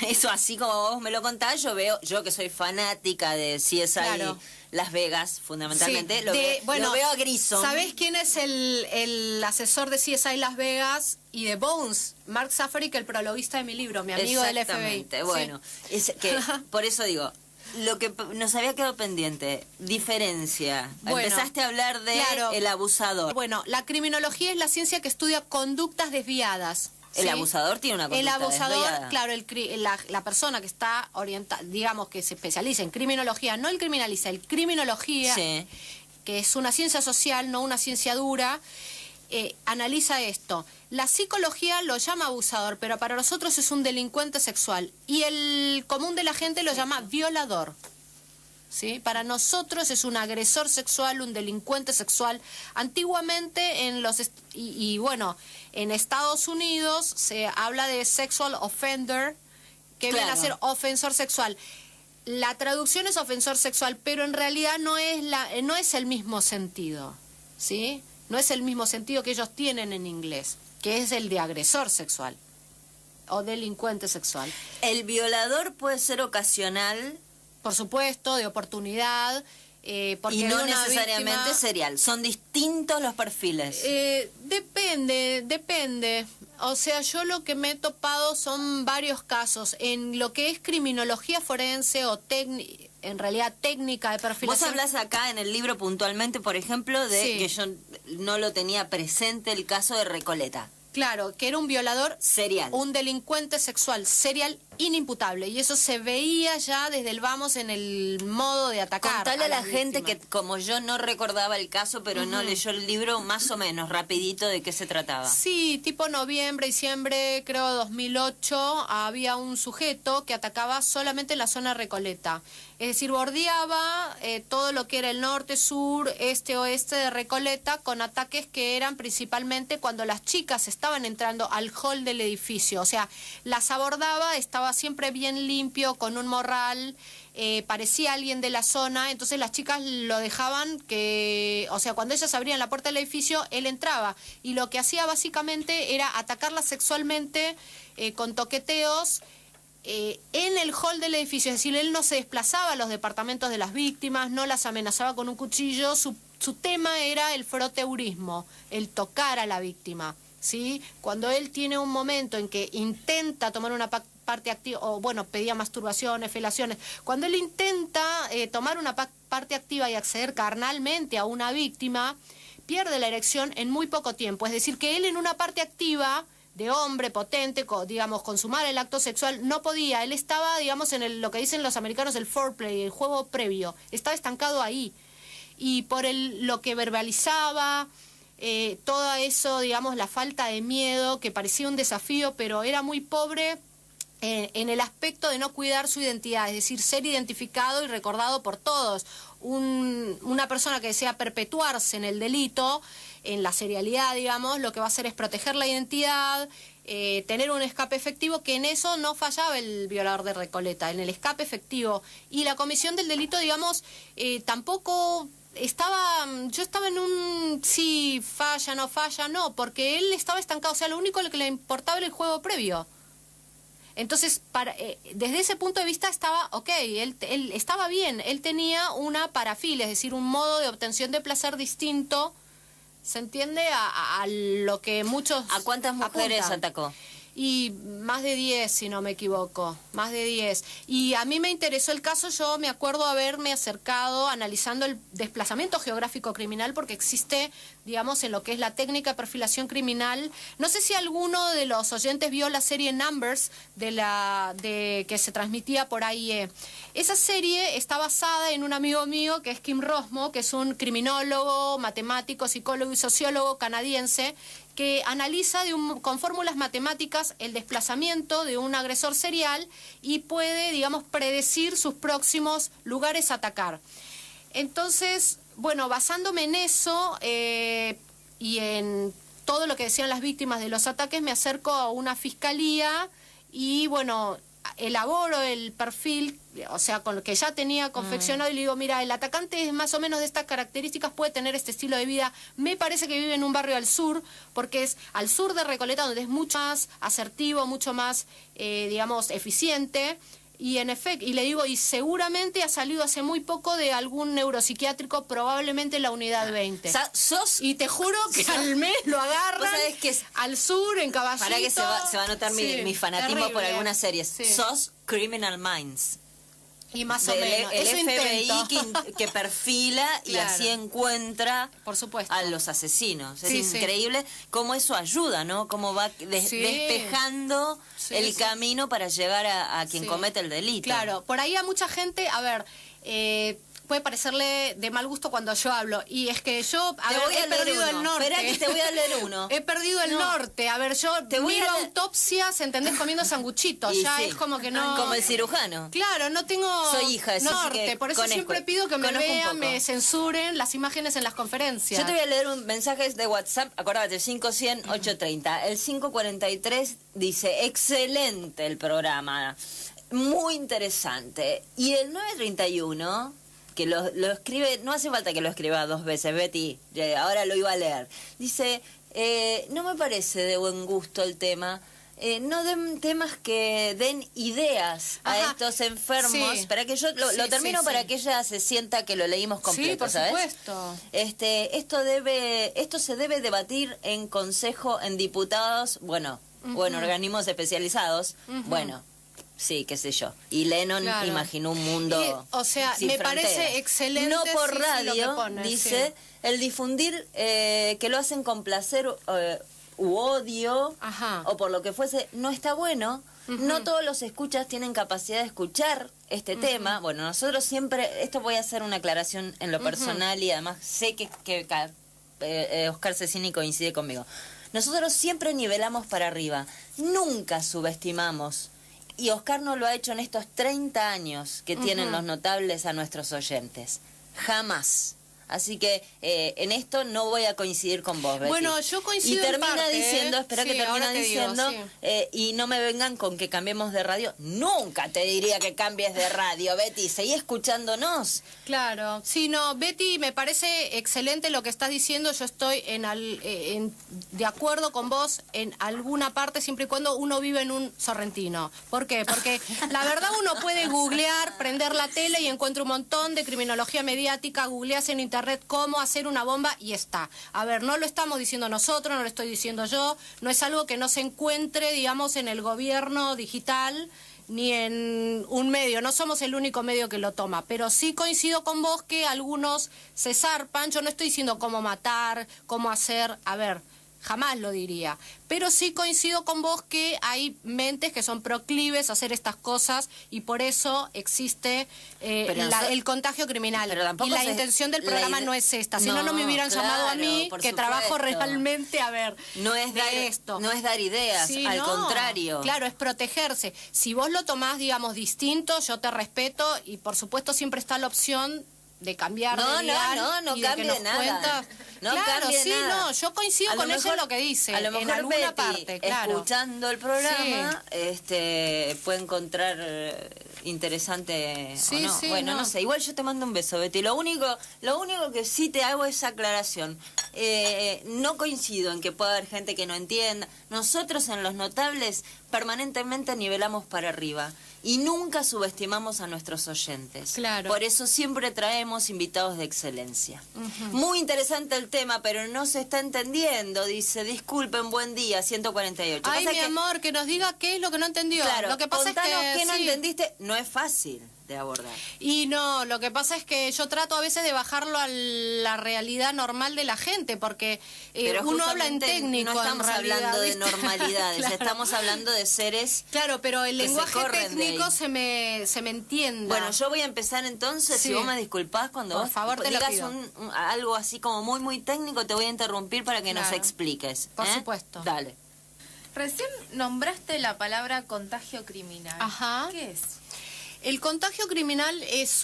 eso así como vos me lo contás, yo que soy fanática de CSI Las Vegas, fundamentalmente, lo veo a Grissom. ¿Sabés quién es el asesor de CSI Las Vegas y de Bones? Mark Zafarick, el prologuista de mi libro, mi amigo del FBI. Bueno, es que, por eso digo, lo que nos había quedado pendiente, diferencia. Bueno, empezaste a hablar de el abusador. Bueno, la criminología es la ciencia que estudia conductas desviadas. El abusador tiene una conducta desviada. Claro, la persona que está orientada, digamos, que se especializa en criminología, no el criminalista, el criminología, que es una ciencia social, no una ciencia dura, analiza esto. La psicología lo llama abusador, pero para nosotros es un delincuente sexual. Y el común de la gente lo llama violador. ¿Sí? Para nosotros es un agresor sexual, un delincuente sexual. Antiguamente en Estados Unidos se habla de sexual offender, que viene a ser ofensor sexual. La traducción es ofensor sexual, pero en realidad no es el mismo sentido, ¿sí? No es el mismo sentido que ellos tienen en inglés, que es el de agresor sexual o delincuente sexual. ¿El violador puede ser ocasional? Por supuesto, de oportunidad. Porque y no necesariamente serial. ¿Son distintos los perfiles? Depende. O sea, yo lo que me he topado son varios casos. En lo que es criminología forense o en realidad técnica de perfilación. Vos hablás acá en el libro puntualmente, por ejemplo, de que yo no lo tenía presente, el caso de Recoleta. Claro, que era un violador serial, un delincuente sexual serial inimputable, y eso se veía ya desde el vamos en el modo de atacar. Contale a la las gente víctimas. que, como yo no recordaba el caso, pero no leyó el libro, más o menos, rapidito, de qué se trataba. Sí, tipo noviembre, diciembre, creo 2008, había un sujeto que atacaba solamente la zona Recoleta. Es decir, bordeaba todo lo que era el norte, sur, este, oeste de Recoleta, con ataques que eran principalmente cuando las chicas estaban entrando al hall del edificio. O sea, las abordaba, estaba siempre bien limpio, con un morral, parecía alguien de la zona, entonces las chicas lo dejaban que, o sea, cuando ellas abrían la puerta del edificio, él entraba, y lo que hacía básicamente era atacarlas sexualmente con toqueteos en el hall del edificio. Es decir, él no se desplazaba a los departamentos de las víctimas, no las amenazaba con un cuchillo, su tema era el froteurismo, el tocar a la víctima, ¿sí? Cuando él tiene un momento en que intenta tomar una parte activa, o bueno, pedía masturbaciones, felaciones, cuando él intenta tomar una parte activa y acceder carnalmente a una víctima, pierde la erección en muy poco tiempo. Es decir, que él en una parte activa de hombre potente, digamos, consumar el acto sexual, no podía. Él estaba, digamos, en lo que dicen los americanos, el foreplay, el juego previo. Estaba estancado ahí. Y por lo que verbalizaba, todo eso, digamos, la falta de miedo, que parecía un desafío, pero era muy pobre en el aspecto de no cuidar su identidad, es decir, ser identificado y recordado por todos. Una persona que desea perpetuarse en el delito, en la serialidad, digamos, lo que va a hacer es proteger la identidad, tener un escape efectivo, que en eso no fallaba el violador de Recoleta, en el escape efectivo. Y la comisión del delito, digamos, tampoco yo estaba en un sí, falla, no, porque él estaba estancado, o sea, lo único que le importaba era el juego previo. Entonces, desde ese punto de vista estaba ok, él estaba bien, él tenía una parafilia, es decir, un modo de obtención de placer distinto, ¿se entiende? A lo que muchos ¿A cuántas mujeres apuntan. atacó? Y más de 10, si no me equivoco, más de 10. Y a mí me interesó el caso, yo me acuerdo haberme acercado analizando el desplazamiento geográfico criminal, porque existe, digamos, en lo que es la técnica de perfilación criminal. No sé si alguno de los oyentes vio la serie Numbers que se transmitía por AIE. Esa serie está basada en un amigo mío que es Kim Rosmo, que es un criminólogo, matemático, psicólogo y sociólogo canadiense, que analiza con fórmulas matemáticas el desplazamiento de un agresor serial y puede, digamos, predecir sus próximos lugares a atacar. Entonces, bueno, basándome en eso y en todo lo que decían las víctimas de los ataques, me acerco a una fiscalía y, bueno, elaboro el perfil, o sea, con lo que ya tenía confeccionado, y le digo, mira, el atacante es más o menos de estas características, puede tener este estilo de vida, me parece que vive en un barrio al sur, porque es al sur de Recoleta, donde es mucho más asertivo, mucho más, digamos, eficiente. Y en efecto, y le digo, y seguramente ha salido hace muy poco de algún neuropsiquiátrico, probablemente en la unidad 20. Y te juro que al mes lo agarran al sur, en Caballito. Para que se va a notar mi fanatismo terrible. por algunas series. Sí. SOS Criminal Minds. Y más o menos. El Eso FBI que perfila y Claro. así encuentra, por supuesto, a los asesinos. Es Sí, sí. increíble cómo eso ayuda, ¿no? Cómo va Sí. despejando Sí, el sí. camino para llegar a quien Sí. comete el delito. Claro, por ahí a mucha gente, a ver, puede parecerle de mal gusto cuando yo hablo. Y es que yo, he perdido el norte. Espera que te voy a leer uno. He perdido el norte. A ver, yo miro autopsias, ¿entendés? Comiendo sanguchitos. Y ya sí. es como que no... Como el cirujano. Claro, no tengo Soy hija de norte. Por eso siempre pido que me conozco un vean, poco. me censuren las imágenes en las conferencias. Yo te voy a leer un mensaje de WhatsApp, acordate, 500-830. El 543 dice, excelente el programa, muy interesante. Y el 931, que lo escribe, no hace falta que lo escriba 2 veces, Betty, ahora lo iba a leer. Dice, no me parece de buen gusto el tema. No den temas que den ideas a estos enfermos. Sí. Para que yo lo termino, sí, para sí. que ella se sienta que lo leímos completo, Sí, por ¿sabes? supuesto. Esto se debe debatir en consejo, en diputados, bueno, o en organismos especializados. Bueno, sí, qué sé yo. Y Lennon Claro. imaginó un mundo O sea, sin me fronteras. parece excelente. No por sí, sí, lo radio, que pone, dice, sí. el difundir que lo hacen con placer u odio, Ajá. o por lo que fuese, no está bueno. No todos los escuchas tienen capacidad de escuchar este tema. Bueno, nosotros siempre, esto voy a hacer una aclaración en lo personal y además sé que Oscar Cecchini coincide conmigo. Nosotros siempre nivelamos para arriba, nunca subestimamos. Y Oscar no lo ha hecho en estos 30 años que tienen los notables a nuestros oyentes. Jamás. Así que en esto no voy a coincidir con vos, Betty. Bueno, yo coincido y termina en parte, diciendo, espera sí, que termina ahora te digo, diciendo, sí. y no me vengan con que cambiemos de radio. Nunca te diría que cambies de radio, Betty. Seguí escuchándonos. Claro, sí, no, Betty, me parece excelente lo que estás diciendo. Yo estoy de acuerdo con vos en alguna parte, siempre y cuando uno vive en un sorrentino. ¿Por qué? Porque la verdad uno puede googlear, prender la tele y encuentra un montón de criminología mediática, googleas en internet cómo hacer una bomba y está. A ver, no lo estamos diciendo nosotros, no lo estoy diciendo yo, no es algo que no se encuentre, digamos, en el gobierno digital ni en un medio, no somos el único medio que lo toma, pero sí coincido con vos que algunos se zarpan. Yo no estoy diciendo cómo matar, cómo hacer, a ver, jamás lo diría, pero sí coincido con vos que hay mentes que son proclives a hacer estas cosas y por eso existe el contagio criminal. Pero y la intención del programa no es esta, si no, no me hubieran llamado a mí, que supuesto. Trabajo realmente, a ver, no es dar esto. No es dar ideas, Sí, al no, contrario. Claro, es protegerse. Si vos lo tomás, digamos, distinto, yo te respeto y por supuesto siempre está la opción de cambiar de dial no y de cambie que nos nada. cuentas. No claro, cambie sí, nada. no, yo coincido con ella en lo que dice, a lo mejor en alguna Betty, parte, claro. escuchando el programa, puede encontrar interesante Sí, o no. sí, Bueno, no sé, igual yo te mando un beso, Betty. Lo único que sí te hago es aclaración. No coincido en que pueda haber gente que no entienda. Nosotros en Los Notables permanentemente nivelamos para arriba y nunca subestimamos a nuestros oyentes. Claro. Por eso siempre traemos invitados de excelencia. Muy interesante el tema, pero no se está entendiendo. Dice, disculpen, buen día, 148. Ay, Pasa mi amor, que nos diga qué es lo que no entendió. Claro, lo que pasa es contanos que qué no sí. entendiste. No es fácil de abordar. Y no, lo que pasa es que yo trato a veces de bajarlo a la realidad normal de la gente, porque Pero uno habla en justamente técnico. no estamos en realidad, hablando de ¿viste? normalidades, Claro. estamos hablando de seres. Claro, pero el que se lenguaje corren de técnico ahí. se me entiende. Bueno, yo voy a empezar entonces, Sí. si vos me disculpás cuando Por vos favor, te lo digas pido. algo así como muy, muy técnico, te voy a interrumpir para que nos Claro. expliques. Por supuesto. Dale. Recién nombraste la palabra contagio criminal. Ajá. ¿Qué es? El contagio criminal es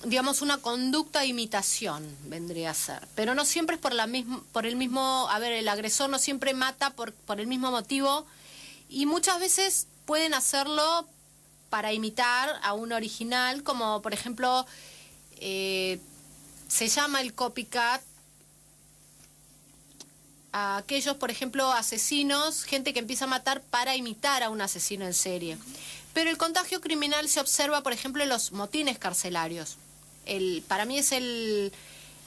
digamos, una conducta de imitación, vendría a ser. Pero no siempre es por el mismo, a ver, el agresor no siempre mata por el mismo motivo y muchas veces pueden hacerlo para imitar a un original, como por ejemplo, se llama el copycat, a aquellos, por ejemplo, asesinos, gente que empieza a matar para imitar a un asesino en serie. Pero el contagio criminal se observa, por ejemplo, en los motines carcelarios. Para mí es el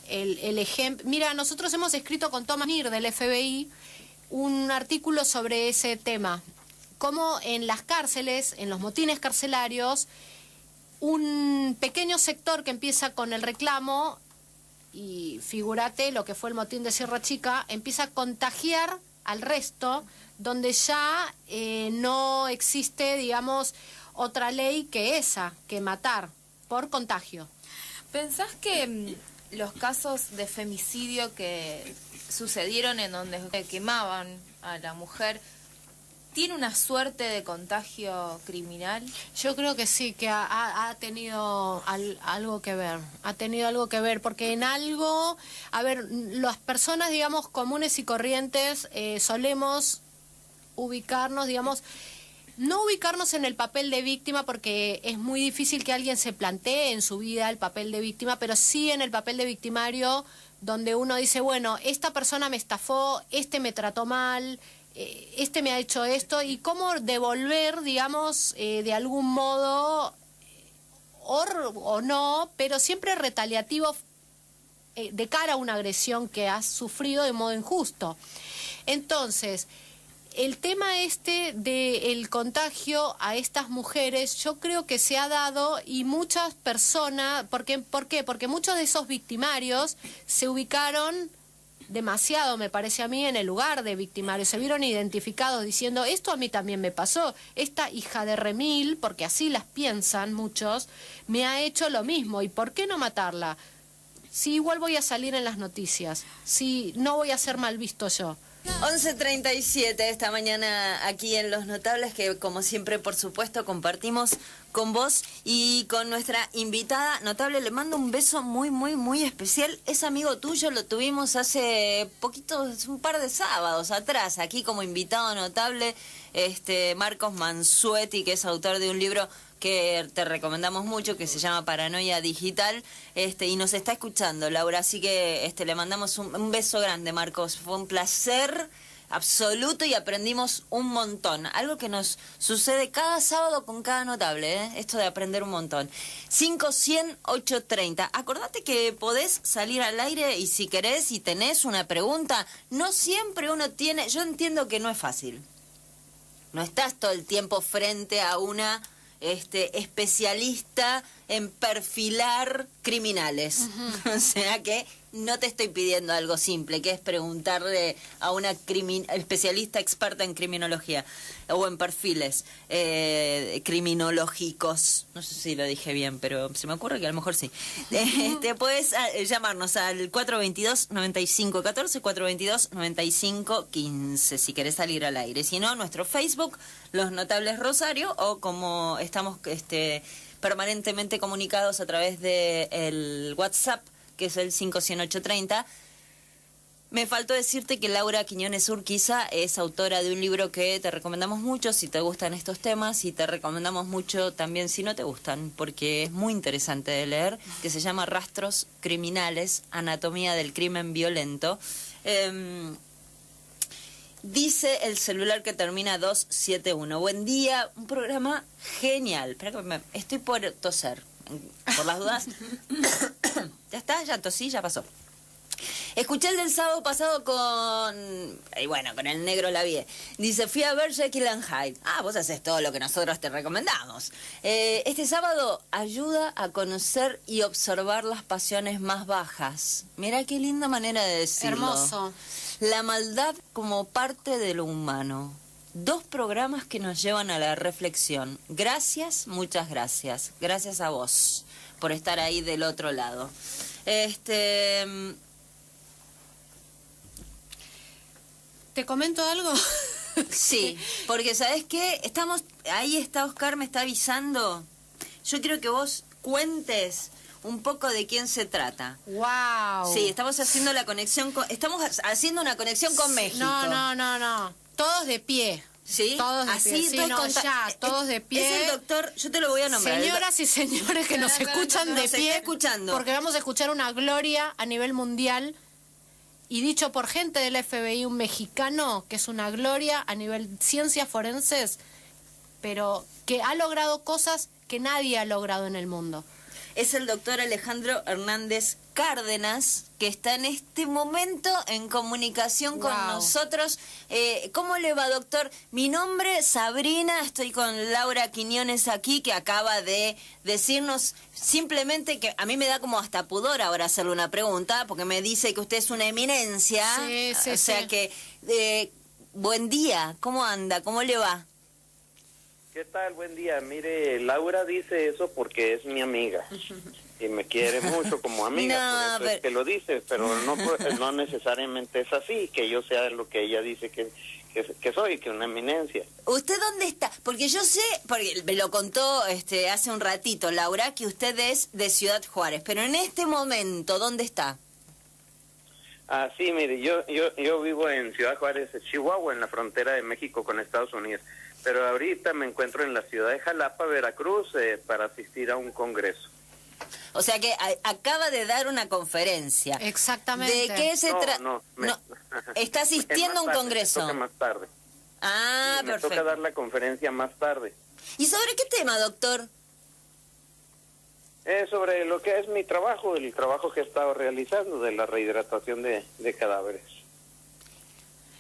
ejemplo. Mira, nosotros hemos escrito con Thomas Nir del FBI un artículo sobre ese tema. Cómo en las cárceles, en los motines carcelarios, un pequeño sector que empieza con el reclamo, y figúrate lo que fue el motín de Sierra Chica, empieza a contagiar al resto, donde ya no existe, digamos, otra ley que esa, que matar por contagio. ¿Pensás que los casos de femicidio que sucedieron en donde quemaban a la mujer tiene una suerte de contagio criminal? Yo creo que sí, que ha tenido algo que ver. Ha tenido algo que ver, porque en algo, a ver, las personas, digamos, comunes y corrientes, solemos ubicarnos, digamos, no ubicarnos en el papel de víctima, porque es muy difícil que alguien se plantee en su vida el papel de víctima, pero sí en el papel de victimario, donde uno dice, bueno, esta persona me estafó, este me trató mal, este me ha hecho esto, y cómo devolver, digamos, de algún modo, o no, pero siempre retaliativo de cara a una agresión que has sufrido de modo injusto. Entonces, el tema del contagio a estas mujeres, yo creo que se ha dado, y muchas personas, ¿por qué? Porque muchos de esos victimarios se ubicaron demasiado, me parece a mí, en el lugar de victimarios. Se vieron identificados diciendo, esto a mí también me pasó. Esta hija de remil, porque así las piensan muchos, me ha hecho lo mismo. ¿Y por qué no matarla? Si igual voy a salir en las noticias, si no voy a ser mal visto yo. 11:37 esta mañana aquí en Los Notables, que como siempre, por supuesto, compartimos con vos y con nuestra invitada notable. Le mando un beso muy, muy, muy especial. Es amigo tuyo, lo tuvimos hace un par de sábados atrás, aquí como invitado notable, Marcos Mansuetti, que es autor de un libro que te recomendamos mucho, que se llama Paranoia Digital, y nos está escuchando, Laura, así que le mandamos un beso grande, Marcos. Fue un placer absoluto y aprendimos un montón. Algo que nos sucede cada sábado con cada notable, esto de aprender un montón. 500-830. Acordate que podés salir al aire y si querés y tenés una pregunta, no siempre uno tiene... Yo entiendo que no es fácil. No estás todo el tiempo frente a una especialista en perfilar criminales. O sea que no te estoy pidiendo algo simple, que es preguntarle a una especialista experta en criminología o en perfiles criminológicos. No sé si lo dije bien, pero se me ocurre que a lo mejor sí. Puedes llamarnos al 422-9514, 422-9515, si querés salir al aire. Si no, nuestro Facebook, Los Notables Rosario, o como estamos permanentemente comunicados a través del WhatsApp, que es el 500-830. Me faltó decirte que Laura Quiñones Urquiza es autora de un libro que te recomendamos mucho si te gustan estos temas, y te recomendamos mucho también si no te gustan, porque es muy interesante de leer, que se llama Rastros Criminales, Anatomía del Crimen Violento. Dice el celular que termina 271. Buen día, un programa genial. Espera que estoy por toser, por las dudas. Ya está, ya tosí, ya pasó. Escuché el del sábado pasado con el negro Lavie. Dice, fui a ver Jekyll and Hyde. Ah, vos haces todo lo que nosotros te recomendamos. Este sábado ayuda a conocer y observar las pasiones más bajas. Mirá qué linda manera de decirlo. Hermoso. La maldad como parte de lo humano. 2 programas que nos llevan a la reflexión. Gracias, muchas gracias. Gracias a vos por estar ahí del otro lado. ¿Te comento algo? Sí, porque ¿sabés qué? Ahí está Oscar, me está avisando. Yo quiero que vos cuentes un poco de quién se trata. ¡Wow! Sí, estamos haciendo una conexión con México. No. Todos de pie. ¿Sí? Todos de pie. Sí, todos de pie. Es el doctor, yo te lo voy a nombrar. Señoras y señores que nos escuchan de pie, escuchando. Porque vamos a escuchar una gloria a nivel mundial, y dicho por gente del FBI, un mexicano, que es una gloria a nivel ciencias forenses, pero que ha logrado cosas que nadie ha logrado en el mundo. Es el doctor Alejandro Hernández Cárdenas, que está en este momento en comunicación con nosotros. ¿Cómo le va, doctor? Mi nombre es Sabrina, estoy con Laura Quiñones aquí, que acaba de decirnos simplemente que a mí me da como hasta pudor ahora hacerle una pregunta, porque me dice que usted es una eminencia. Sí, o sea que, buen día, ¿cómo anda? ¿Cómo le va? ¿Qué tal? Buen día. Mire, Laura dice eso porque es mi amiga y me quiere mucho como amiga, por eso es que lo dice, pero no necesariamente es así, que yo sea lo que ella dice que soy, que una eminencia. ¿Usted dónde está? Porque yo sé, porque me lo contó hace un ratito Laura, que usted es de Ciudad Juárez, pero en este momento, ¿dónde está? Ah, sí, mire, yo vivo en Ciudad Juárez, Chihuahua, en la frontera de México con Estados Unidos. Pero ahorita me encuentro en la ciudad de Jalapa, Veracruz, para asistir a un congreso. O sea que acaba de dar una conferencia. Exactamente. ¿De qué se trata? No. Está asistiendo a un congreso. Me toca más tarde. Ah, sí, perfecto. Me toca dar la conferencia más tarde. ¿Y sobre qué tema, doctor? Sobre lo que es mi trabajo, el trabajo que he estado realizando de la rehidratación de cadáveres.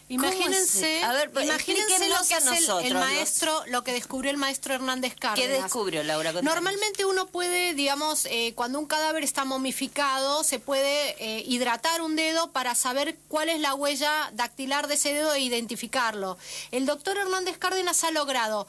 Imagínense, A ver, imagínense lo que hace nosotros, el maestro, lo que descubrió el maestro Hernández Cárdenas. ¿Qué descubrió, Laura? Contanos. Normalmente uno puede, digamos, cuando un cadáver está momificado, se puede hidratar un dedo para saber cuál es la huella dactilar de ese dedo e identificarlo. El doctor Hernández Cárdenas ha logrado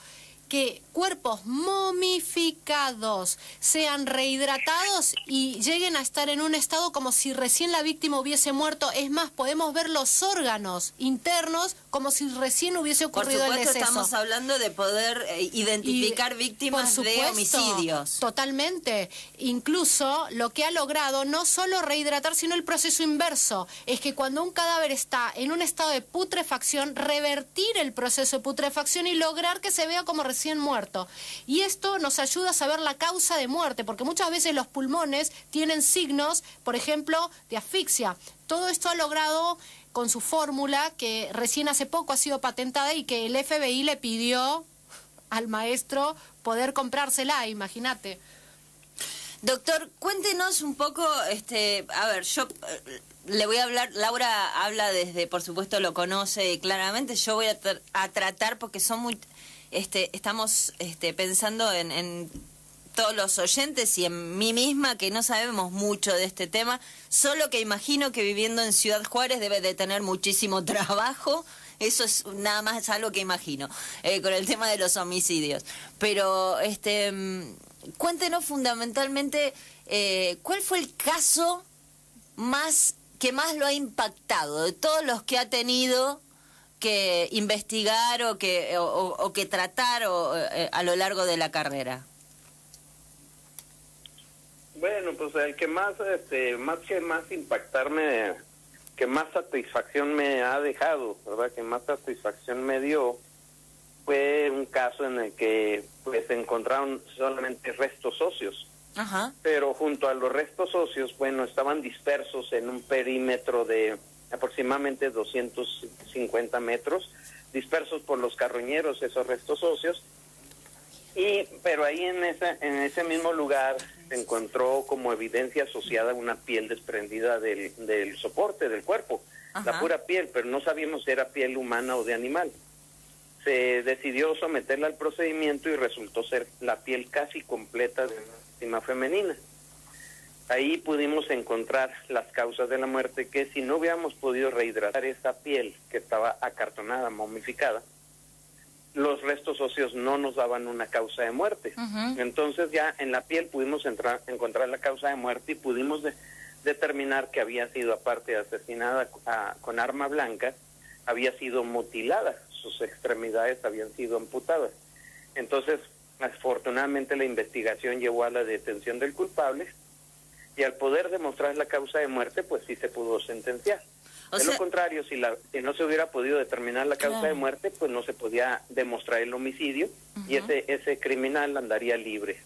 que cuerpos momificados sean rehidratados y lleguen a estar en un estado como si recién la víctima hubiese muerto. Es más, podemos ver los órganos internos como si recién hubiese ocurrido el deceso. Por supuesto, estamos hablando de poder identificar víctimas de homicidios. Totalmente. Incluso lo que ha logrado no solo rehidratar, sino el proceso inverso. Es que cuando un cadáver está en un estado de putrefacción, revertir el proceso de putrefacción y lograr que se vea como recién muerto. Y esto nos ayuda a saber la causa de muerte, porque muchas veces los pulmones tienen signos, por ejemplo, de asfixia. Todo esto ha logrado con su fórmula, que recién hace poco ha sido patentada y que el FBI le pidió al maestro poder comprársela, imagínate. Doctor, cuéntenos un poco, a ver, yo le voy a hablar, Laura habla desde, por supuesto lo conoce claramente, yo voy a tratar porque son muy... estamos pensando en todos los oyentes y en mí misma, que no sabemos mucho de este tema, solo que imagino que viviendo en Ciudad Juárez debe de tener muchísimo trabajo. Eso es nada más, es algo que imagino, con el tema de los homicidios. Pero cuéntenos fundamentalmente cuál fue el caso que más lo ha impactado de todos los que ha tenido que investigar o que tratar a lo largo de la carrera. Bueno, pues el que más impactarme, que más satisfacción me ha dejado, ¿verdad? Que más satisfacción me dio, fue un caso en el que pues se encontraron solamente restos óseos. Ajá. Pero junto a los restos óseos, bueno, estaban dispersos en un perímetro de aproximadamente 250 metros, dispersos por los carroñeros esos restos óseos. Pero ahí en ese mismo lugar se encontró como evidencia asociada una piel desprendida del soporte del cuerpo. Ajá. La pura piel, pero no sabíamos si era piel humana o de animal. Se decidió someterla al procedimiento y resultó ser la piel casi completa de una víctima femenina. Ahí pudimos encontrar las causas de la muerte, que si no hubiéramos podido rehidratar esa piel que estaba acartonada, momificada, los restos óseos no nos daban una causa de muerte. Uh-huh. Entonces ya en la piel pudimos encontrar la causa de muerte y pudimos determinar que había sido, aparte de asesinada con arma blanca, había sido mutilada, sus extremidades habían sido amputadas. Entonces, afortunadamente la investigación llevó a la detención del culpable y al poder demostrar la causa de muerte, pues sí se pudo sentenciar. De lo contrario, si no se hubiera podido determinar la causa de muerte, pues no se podía demostrar el homicidio. Uh-huh. Y ese criminal andaría libre.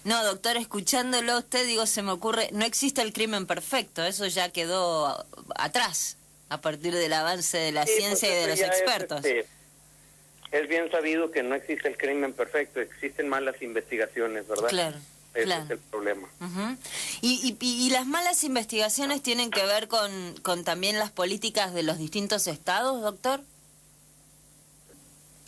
No, doctor, escuchándolo a usted, se me ocurre, no existe el crimen perfecto, eso ya quedó atrás, a partir del avance de la ciencia y de los expertos. Es bien sabido que no existe el crimen perfecto, existen malas investigaciones, ¿verdad? Claro. Ese es el problema. Uh-huh. ¿Y las malas investigaciones tienen que ver con también las políticas de los distintos estados, doctor?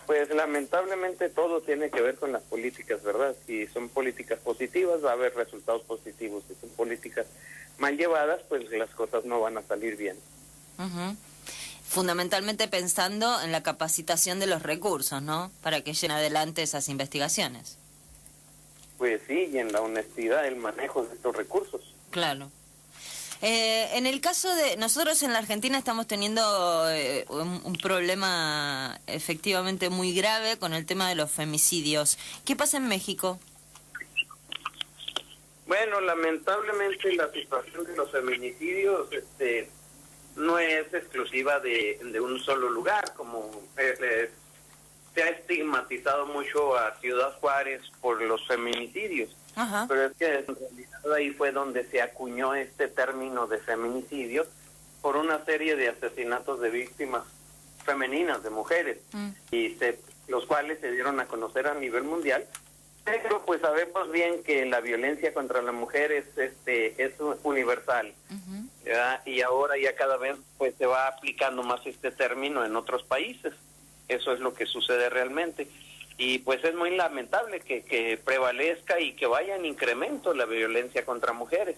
Pues lamentablemente todo tiene que ver con las políticas, ¿verdad? Si son políticas positivas va a haber resultados positivos. Si son políticas mal llevadas, pues las cosas no van a salir bien. Uh-huh. Fundamentalmente pensando en la capacitación de los recursos, ¿no? Para que lleguen adelante esas investigaciones. Pues sí, y en la honestidad del manejo de estos recursos. Claro. En el caso de... Nosotros en la Argentina estamos teniendo un problema efectivamente muy grave con el tema de los femicidios. ¿Qué pasa en México? Bueno, lamentablemente la situación de los feminicidios no es exclusiva de un solo lugar, como... se ha estigmatizado mucho a Ciudad Juárez por los feminicidios. Ajá. Pero es que en realidad ahí fue donde se acuñó este término de feminicidio por una serie de asesinatos de víctimas femeninas, de mujeres, y los cuales se dieron a conocer a nivel mundial. Pero pues sabemos bien que la violencia contra la mujer es universal. Uh-huh. ¿verdad? Y ahora ya cada vez pues se va aplicando más este término en otros países. Eso es lo que sucede realmente. Y pues es muy lamentable que prevalezca y que vaya en incremento la violencia contra mujeres.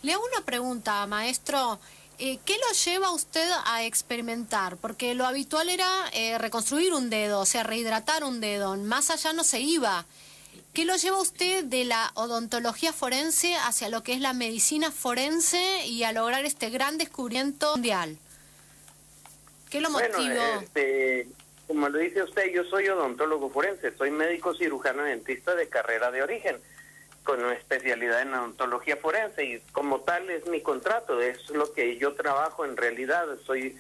Le hago una pregunta, maestro. ¿Qué lo lleva a usted a experimentar? Porque lo habitual era reconstruir un dedo, o sea, rehidratar un dedo. Más allá no se iba. ¿Qué lo lleva a usted de la odontología forense hacia lo que es la medicina forense y a lograr este gran descubrimiento mundial? ¿Qué lo motivó? Bueno, como lo dice usted, yo soy odontólogo forense, soy médico cirujano dentista de carrera de origen, con una especialidad en odontología forense, y como tal es mi contrato, es lo que yo trabajo en realidad. Soy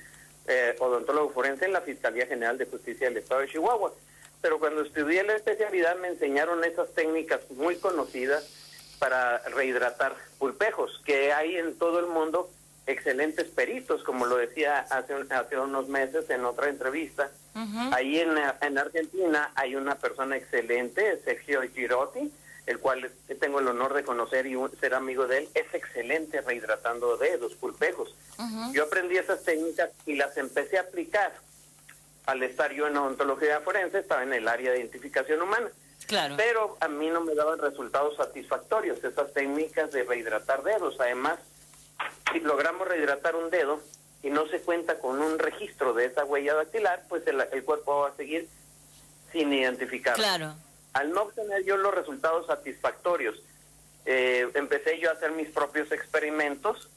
odontólogo forense en la Fiscalía General de Justicia del Estado de Chihuahua. Pero cuando estudié la especialidad me enseñaron esas técnicas muy conocidas para rehidratar pulpejos, que hay en todo el mundo excelentes peritos, como lo decía hace unos meses en otra entrevista. Ahí en Argentina hay una persona excelente, Sergio Girotti, el cual tengo el honor de conocer y ser amigo de él. Es excelente rehidratando dedos, pulpejos. Yo aprendí esas técnicas y las empecé a aplicar. Al estar yo en odontología forense, estaba en el área de identificación humana. Claro. Pero a mí no me daban resultados satisfactorios esas técnicas de rehidratar dedos. Además, si logramos rehidratar un dedo y no se cuenta con un registro de esa huella dactilar, pues el cuerpo va a seguir sin identificar. Claro. Al no obtener yo los resultados satisfactorios, empecé yo a hacer mis propios experimentos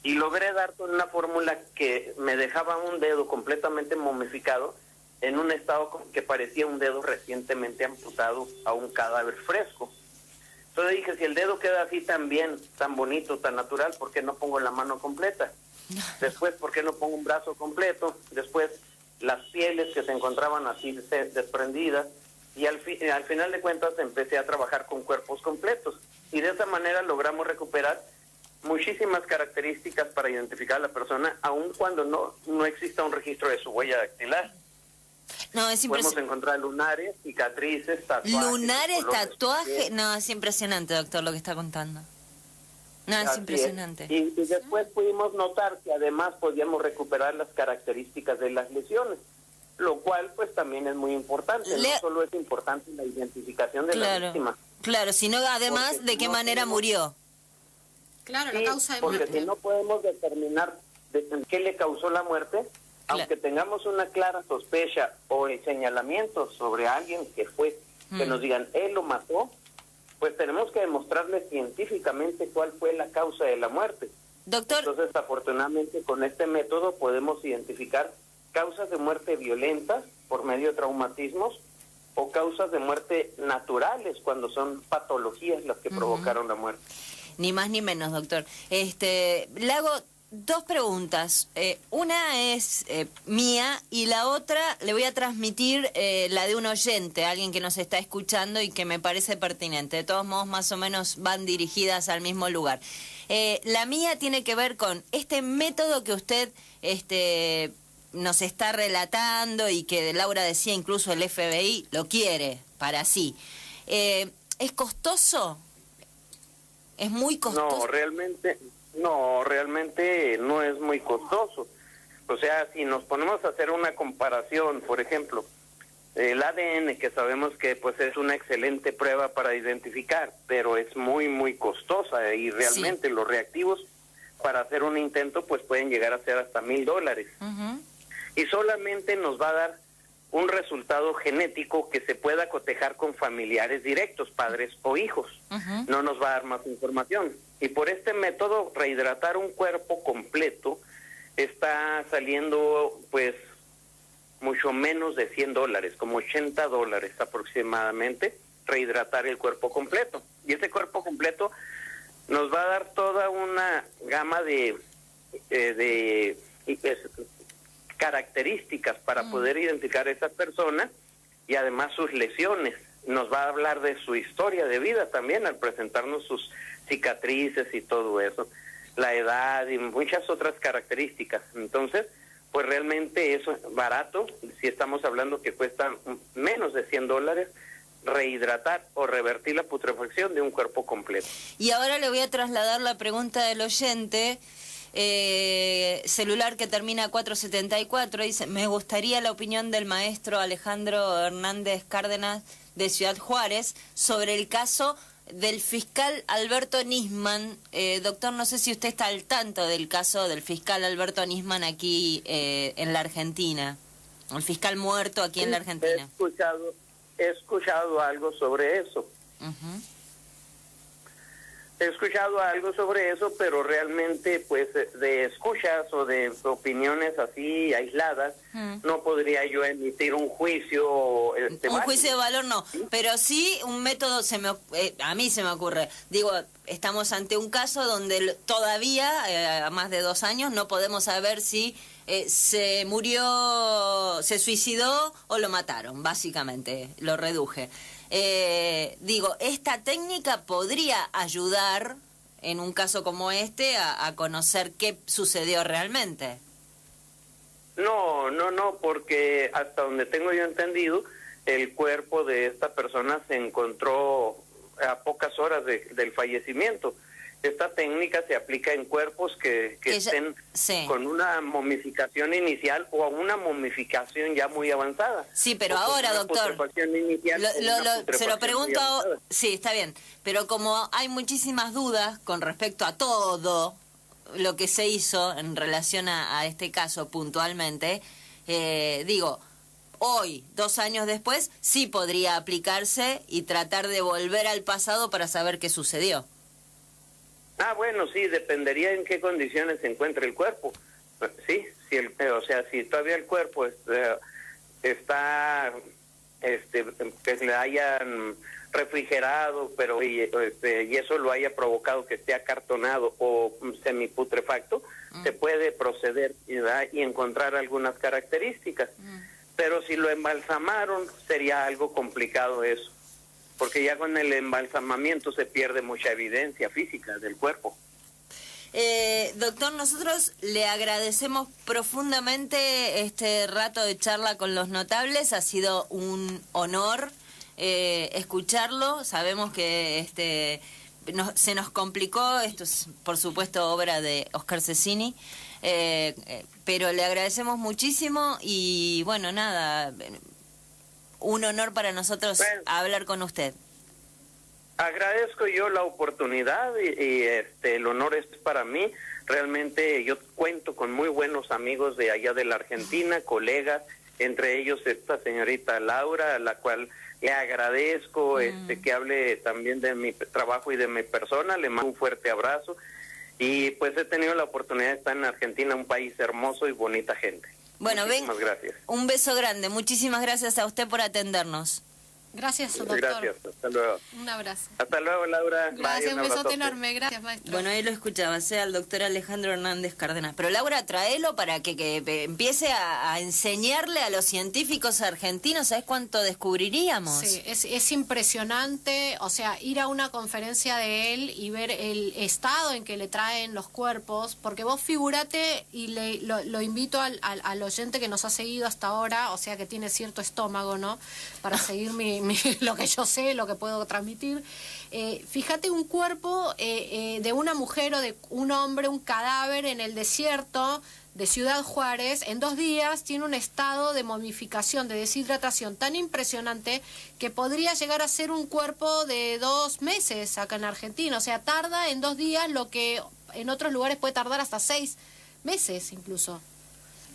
y logré dar con una fórmula que me dejaba un dedo completamente momificado en un estado que parecía un dedo recientemente amputado a un cadáver fresco. Entonces dije, si el dedo queda así tan bien, tan bonito, tan natural, ¿por qué no pongo la mano completa? Después, ¿por qué no pongo un brazo completo? Después, las pieles que se encontraban así desprendidas. Y al final de cuentas empecé a trabajar con cuerpos completos. Y de esa manera logramos recuperar muchísimas características para identificar a la persona, aun cuando no exista un registro de su huella dactilar. No, es Podemos encontrar lunares, cicatrices, tatuajes. Lunares, tatuajes. No, es impresionante, doctor, lo que está contando. No, es impresionante. Y después pudimos notar que además podíamos recuperar las características de las lesiones, lo cual pues también es muy importante. No solo es importante la identificación de la víctima. Claro, sino además de qué manera murió. Claro, la causa de muerte. Porque si no podemos determinar qué le causó la muerte, aunque tengamos una clara sospecha o el señalamiento sobre alguien que nos digan, él lo mató, pues tenemos que demostrarle científicamente cuál fue la causa de la muerte. Doctor. Entonces, afortunadamente, con este método podemos identificar causas de muerte violentas por medio de traumatismos o causas de muerte naturales cuando son patologías las que provocaron la muerte. Ni más ni menos, doctor. Le hago dos preguntas. Una es mía y la otra le voy a transmitir la de un oyente, alguien que nos está escuchando y que me parece pertinente. De todos modos, más o menos van dirigidas al mismo lugar. La mía tiene que ver con este método que usted nos está relatando y que Laura decía incluso el FBI lo quiere para sí. ¿Es costoso? ¿Es muy costoso? No, realmente no es muy costoso. O sea, si nos ponemos a hacer una comparación, por ejemplo, el ADN, que sabemos que pues es una excelente prueba para identificar, pero es muy, muy costosa y realmente los reactivos para hacer un intento pues pueden llegar a ser hasta $1,000. Y solamente nos va a dar un resultado genético que se pueda cotejar con familiares directos, padres o hijos. No nos va a dar más información. Y por este método, rehidratar un cuerpo completo está saliendo pues mucho menos de $100, como $80 aproximadamente, rehidratar el cuerpo completo. Y ese cuerpo completo nos va a dar toda una gama de características para poder identificar a esa persona y además sus lesiones. Nos va a hablar de su historia de vida también al presentarnos sus cicatrices y todo eso, la edad y muchas otras características. Entonces, pues realmente eso es barato. Si estamos hablando que cuesta menos de $100, rehidratar o revertir la putrefacción de un cuerpo completo. Y ahora le voy a trasladar la pregunta del oyente, celular que termina 474, dice, me gustaría la opinión del maestro Alejandro Hernández Cárdenas de Ciudad Juárez sobre el caso del fiscal Alberto Nisman. Doctor, no sé si usted está al tanto del caso del fiscal Alberto Nisman aquí en la Argentina, el fiscal muerto aquí en la Argentina. He escuchado algo sobre eso. He escuchado algo sobre eso, pero realmente, pues, de escuchas o de opiniones así aisladas, no podría yo emitir un juicio. Un juicio de valor no, pero sí un método, a mí se me ocurre. Digo, estamos ante un caso donde todavía, a más de 2 años, no podemos saber si se murió, se suicidó o lo mataron, básicamente, lo reduje. Digo, esta técnica podría ayudar en un caso como este a conocer qué sucedió realmente. No, porque hasta donde tengo yo entendido, el cuerpo de esta persona se encontró a pocas horas del fallecimiento. Esta técnica se aplica en cuerpos que estén con una momificación inicial o una momificación ya muy avanzada. Sí, pero ahora, doctor, se lo pregunto, sí, está bien, pero como hay muchísimas dudas con respecto a todo lo que se hizo en relación a este caso puntualmente, digo, hoy, 2 años después, sí podría aplicarse y tratar de volver al pasado para saber qué sucedió. Bueno, sí, dependería en qué condiciones se encuentra el cuerpo. Sí, si todavía el cuerpo está, que le hayan refrigerado, pero y eso lo haya provocado que esté acartonado o semiputrefacto, se puede proceder y encontrar algunas características. Pero si lo embalsamaron, sería algo complicado eso, porque ya con el embalsamamiento se pierde mucha evidencia física del cuerpo. Doctor, nosotros le agradecemos profundamente este rato de charla con los notables. Ha sido un honor escucharlo. Sabemos que se nos complicó. Esto es, por supuesto, obra de Oscar Cecchini. Pero le agradecemos muchísimo y, bueno, nada, un honor para nosotros hablar con usted. Agradezco yo la oportunidad y el honor es para mí. Realmente yo cuento con muy buenos amigos de allá de la Argentina, colegas, entre ellos esta señorita Laura, a la cual le agradezco que hable también de mi trabajo y de mi persona. Le mando un fuerte abrazo y pues he tenido la oportunidad de estar en Argentina, un país hermoso y bonita gente. Bueno, muchísimas gracias. Un beso grande. Muchísimas gracias a usted por atendernos. Gracias, doctor. Gracias, hasta luego. Un abrazo. Hasta luego, Laura. Gracias, Bye, un besote enorme. Gracias, maestro. Bueno, ahí lo escuchaba, sea el doctor Alejandro Hernández Cárdenas. Pero Laura, tráelo para que empiece a enseñarle a los científicos argentinos. ¿Sabes cuánto descubriríamos? Sí, es impresionante. O sea, ir a una conferencia de él y ver el estado en que le traen los cuerpos. Porque vos figúrate, y lo invito al oyente que nos ha seguido hasta ahora, o sea que tiene cierto estómago, ¿no? Para seguir lo que yo sé, lo que puedo transmitir. Fíjate un cuerpo de una mujer o de un hombre, un cadáver en el desierto de Ciudad Juárez, en 2 días tiene un estado de momificación, de deshidratación tan impresionante que podría llegar a ser un cuerpo de 2 meses acá en Argentina. O sea, tarda en 2 días lo que en otros lugares puede tardar hasta 6 meses incluso.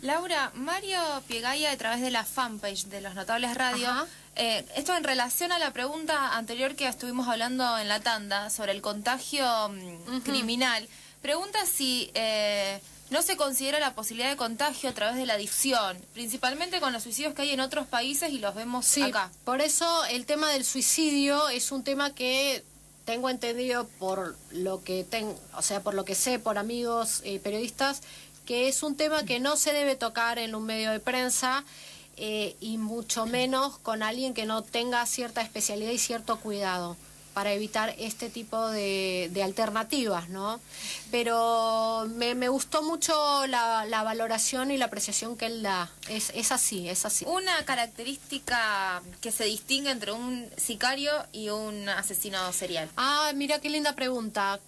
Laura, Mario Piegaya, a través de la fanpage de Los Notables Radio, esto en relación a la pregunta anterior que estuvimos hablando en la tanda sobre el contagio criminal, pregunta si no se considera la posibilidad de contagio a través de la adicción, principalmente con los suicidios que hay en otros países y los vemos acá. Por eso el tema del suicidio es un tema que tengo entendido por lo que por lo que sé por amigos periodistas, que es un tema que no se debe tocar en un medio de prensa y mucho menos con alguien que no tenga cierta especialidad y cierto cuidado. para evitar este tipo de alternativas, ¿no? Pero me gustó mucho la valoración y la apreciación que él da. Es así. Una característica que se distingue entre un sicario y un asesino serial. Ah, mira qué linda pregunta.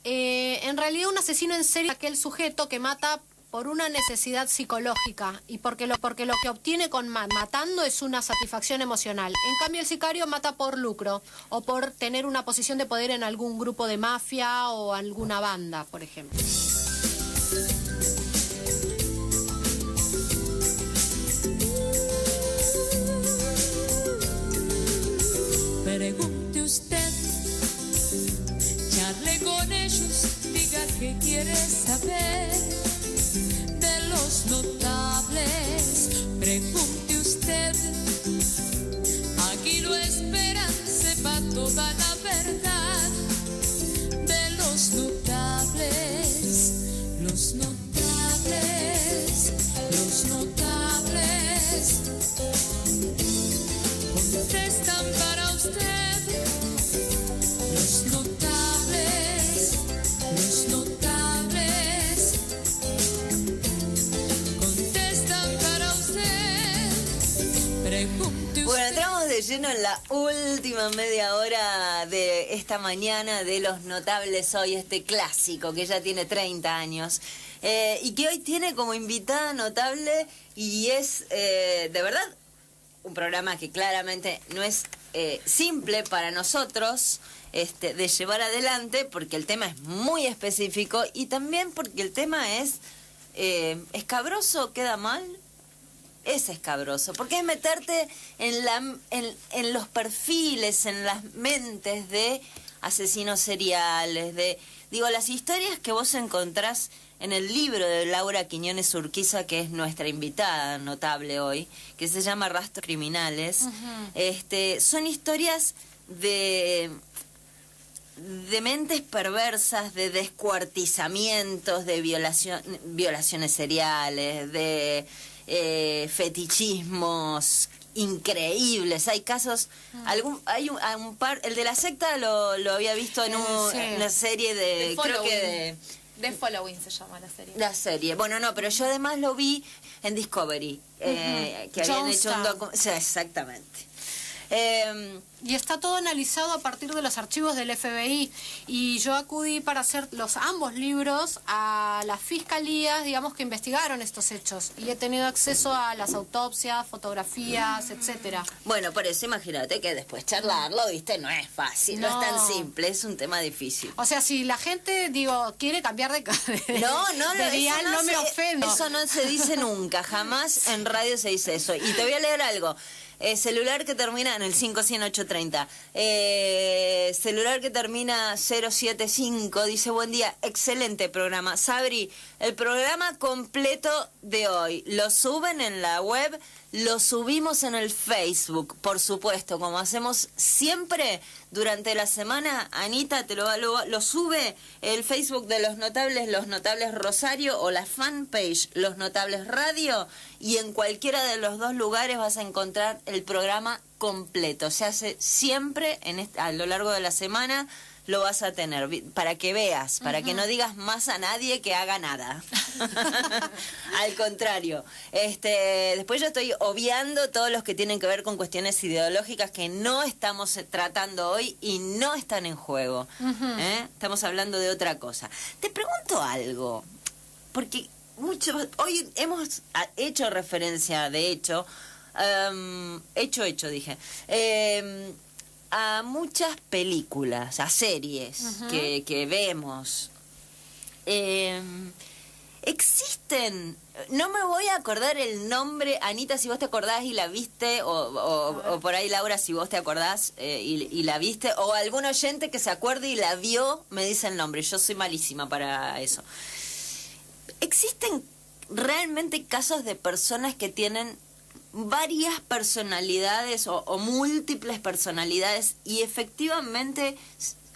En realidad un asesino en serie es aquel sujeto que mata por una necesidad psicológica y porque lo que obtiene con matando es una satisfacción emocional. En cambio el sicario mata por lucro o por tener una posición de poder en algún grupo de mafia o alguna banda, por ejemplo. Pregunte usted, charle con ellos, diga qué quiere saber de los notables. Pregunte usted, aquí lo esperan, sepa toda la verdad de los notables. Los notables, los notables contestan para usted. Los notables, los notables contestan para usted. Pregunte usted. Bueno, entramos de lleno en la última media hora de esta mañana de Los Notables Hoy, este clásico que ya tiene 30 años. Y que hoy tiene como invitada notable y es, de verdad, un programa que claramente no es simple para nosotros de llevar adelante, porque el tema es muy específico y también porque el tema es escabroso, queda mal. Es escabroso, porque es meterte en los perfiles, en las mentes de asesinos seriales, las historias que vos encontrás en el libro de Laura Quiñones Urquiza, que es nuestra invitada notable hoy, que se llama Rastros Criminales. Son historias de mentes perversas, de descuartizamientos, de violaciones seriales, de fetichismos increíbles. Hay casos, hay un par, el de la secta lo había visto en una serie de creo que The Following se llama la serie. Bueno, no, pero yo además lo vi en Discovery, que habían hecho un documental. Sí, exactamente. Y está todo analizado a partir de los archivos del FBI, y yo acudí para hacer ambos libros a las fiscalías, digamos, que investigaron estos hechos, y he tenido acceso a las autopsias, fotografías, etcétera. Bueno, por eso imagínate que después charlarlo, viste, no es fácil, no es tan simple, es un tema difícil. O sea, si la gente, quiere cambiar de dial, no me ofendo. Eso no se dice nunca, jamás en radio se dice eso. Y te voy a leer algo. Celular que termina en el 500-830. Celular que termina 075. Dice, buen día, excelente programa. Sabri, el programa completo de hoy, ¿lo suben en la web? Lo subimos en el Facebook, por supuesto, como hacemos siempre durante la semana. Anita te lo sube el Facebook de Los Notables Rosario, o la fanpage Los Notables Radio, y en cualquiera de los dos lugares vas a encontrar el programa completo. Se hace siempre a lo largo de la semana. Lo vas a tener, para que veas, para que no digas más a nadie que haga nada. Al contrario. Después yo estoy obviando todos los que tienen que ver con cuestiones ideológicas que no estamos tratando hoy y no están en juego. Estamos hablando de otra cosa. Te pregunto algo, porque hoy hemos hecho referencia, de hecho, dije, a muchas películas, a series que vemos. Existen, no me voy a acordar el nombre, Anita, si vos te acordás y la viste, o por ahí Laura, si vos te acordás y la viste, o algún oyente que se acuerde y la vio, me dice el nombre. Yo soy malísima para eso. ¿Existen realmente casos de personas que tienen varias personalidades o múltiples personalidades y efectivamente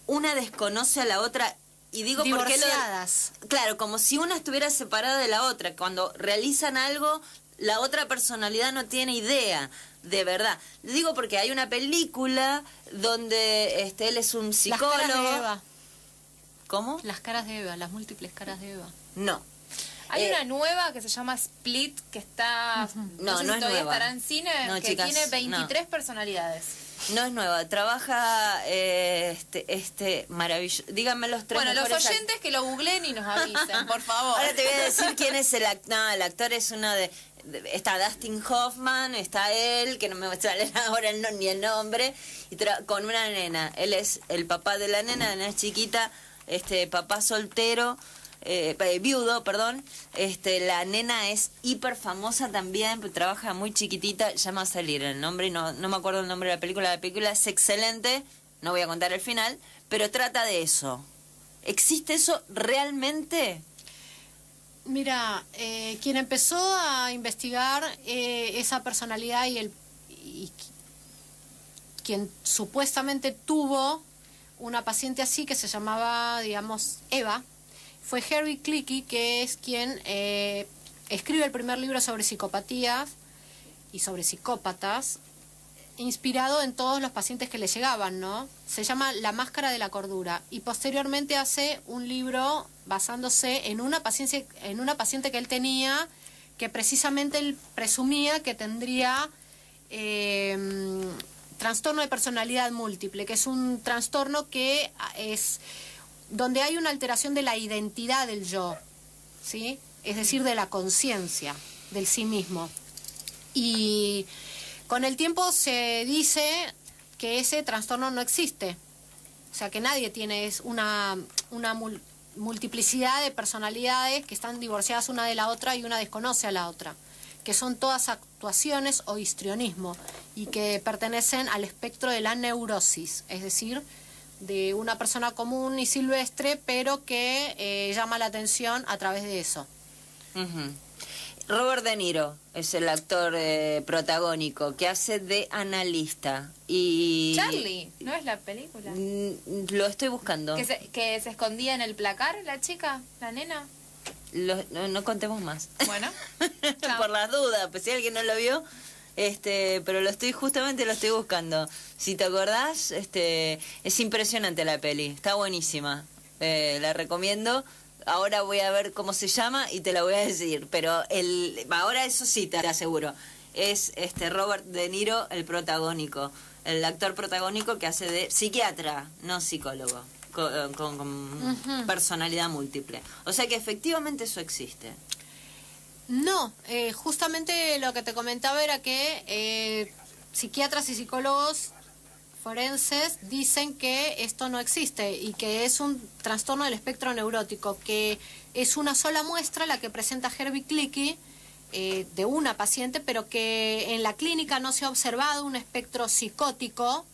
una desconoce a la otra? Y digo, divorciadas. Claro, como si una estuviera separada de la otra. Cuando realizan algo, la otra personalidad no tiene idea, de verdad. Digo porque hay una película donde él es un psicólogo. Las caras de Eva. ¿Cómo? Las caras de Eva, las múltiples caras de Eva. No. Hay una nueva que se llama Split, que está... No, sé no si es todavía nueva. estará en cine, No, que chicas, tiene 23 personalidades. No es nueva, trabaja maravilloso. Díganme los tres Bueno, los mejores oyentes que lo googleen y nos avisen, por favor. Ahora te voy a decir quién es el actor. No, el actor es uno está Dustin Hoffman, está él, que no me sale ahora ni el nombre, y con una nena. Él es el papá de la nena es chiquita, papá soltero, viudo, perdón. La nena es hiper famosa también, trabaja muy chiquitita, ya me va a salir el nombre, no me acuerdo el nombre de la película es excelente, no voy a contar el final, pero trata de eso. ¿Existe eso realmente? Mira, quien empezó a investigar esa personalidad y quien supuestamente tuvo una paciente así que se llamaba, digamos, Eva, fue Herbie Clicky, que es quien escribe el primer libro sobre psicopatías y sobre psicópatas, inspirado en todos los pacientes que le llegaban, ¿no? Se llama La Máscara de la Cordura, y posteriormente hace un libro basándose en una paciente que él tenía, que precisamente él presumía que tendría trastorno de personalidad múltiple, que es un trastorno que es donde hay una alteración de la identidad del yo, ¿sí? Es decir, de la conciencia del sí mismo. Y con el tiempo se dice que ese trastorno no existe. O sea, que nadie tiene una multiplicidad de personalidades que están divorciadas una de la otra y una desconoce a la otra, que son todas actuaciones o histrionismo y que pertenecen al espectro de la neurosis, es decir, de una persona común y silvestre, pero que llama la atención a través de eso. Uh-huh. Robert De Niro es el actor protagónico que hace de analista. Y Charlie, ¿no es la película? Lo estoy buscando. ¿Que se escondía en el placar la chica, la nena? No contemos más. Bueno. Por las dudas, pues si alguien no lo vio, pero lo estoy buscando. Si te acordás, es impresionante la peli, está buenísima. La recomiendo. Ahora voy a ver cómo se llama y te la voy a decir, pero ahora eso sí te aseguro. Es Robert De Niro el protagónico, el actor protagónico que hace de psiquiatra, no psicólogo, con personalidad múltiple. O sea que efectivamente eso existe. No, justamente lo que te comentaba era que psiquiatras y psicólogos forenses dicen que esto no existe y que es un trastorno del espectro neurótico, que es una sola muestra la que presenta Herbie Clicky de una paciente, pero que en la clínica no se ha observado un espectro psicótico,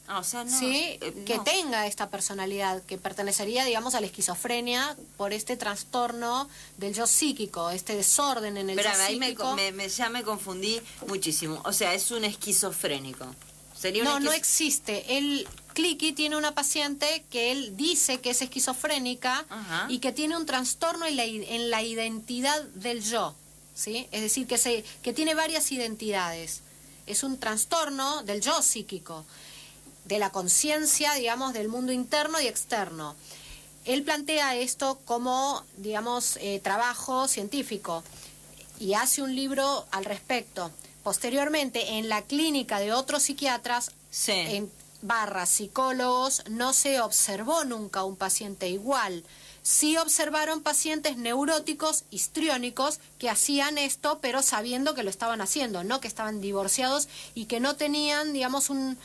¿sí? Que tenga esta personalidad, que pertenecería, digamos, a la esquizofrenia por este trastorno del yo psíquico, este desorden en el yo psíquico. Ya me confundí muchísimo. O sea, es un esquizofrénico. No existe. Clicky tiene una paciente que él dice que es esquizofrénica y que tiene un trastorno en la identidad del yo, ¿sí? Es decir, que tiene varias identidades. Es un trastorno del yo psíquico, de la conciencia, digamos, del mundo interno y externo. Él plantea esto como, digamos, trabajo científico y hace un libro al respecto. Posteriormente, en la clínica de otros psiquiatras, psicólogos, no se observó nunca un paciente igual. Sí observaron pacientes neuróticos, histriónicos, que hacían esto, pero sabiendo que lo estaban haciendo, no que estaban divorciados y que no tenían, digamos, un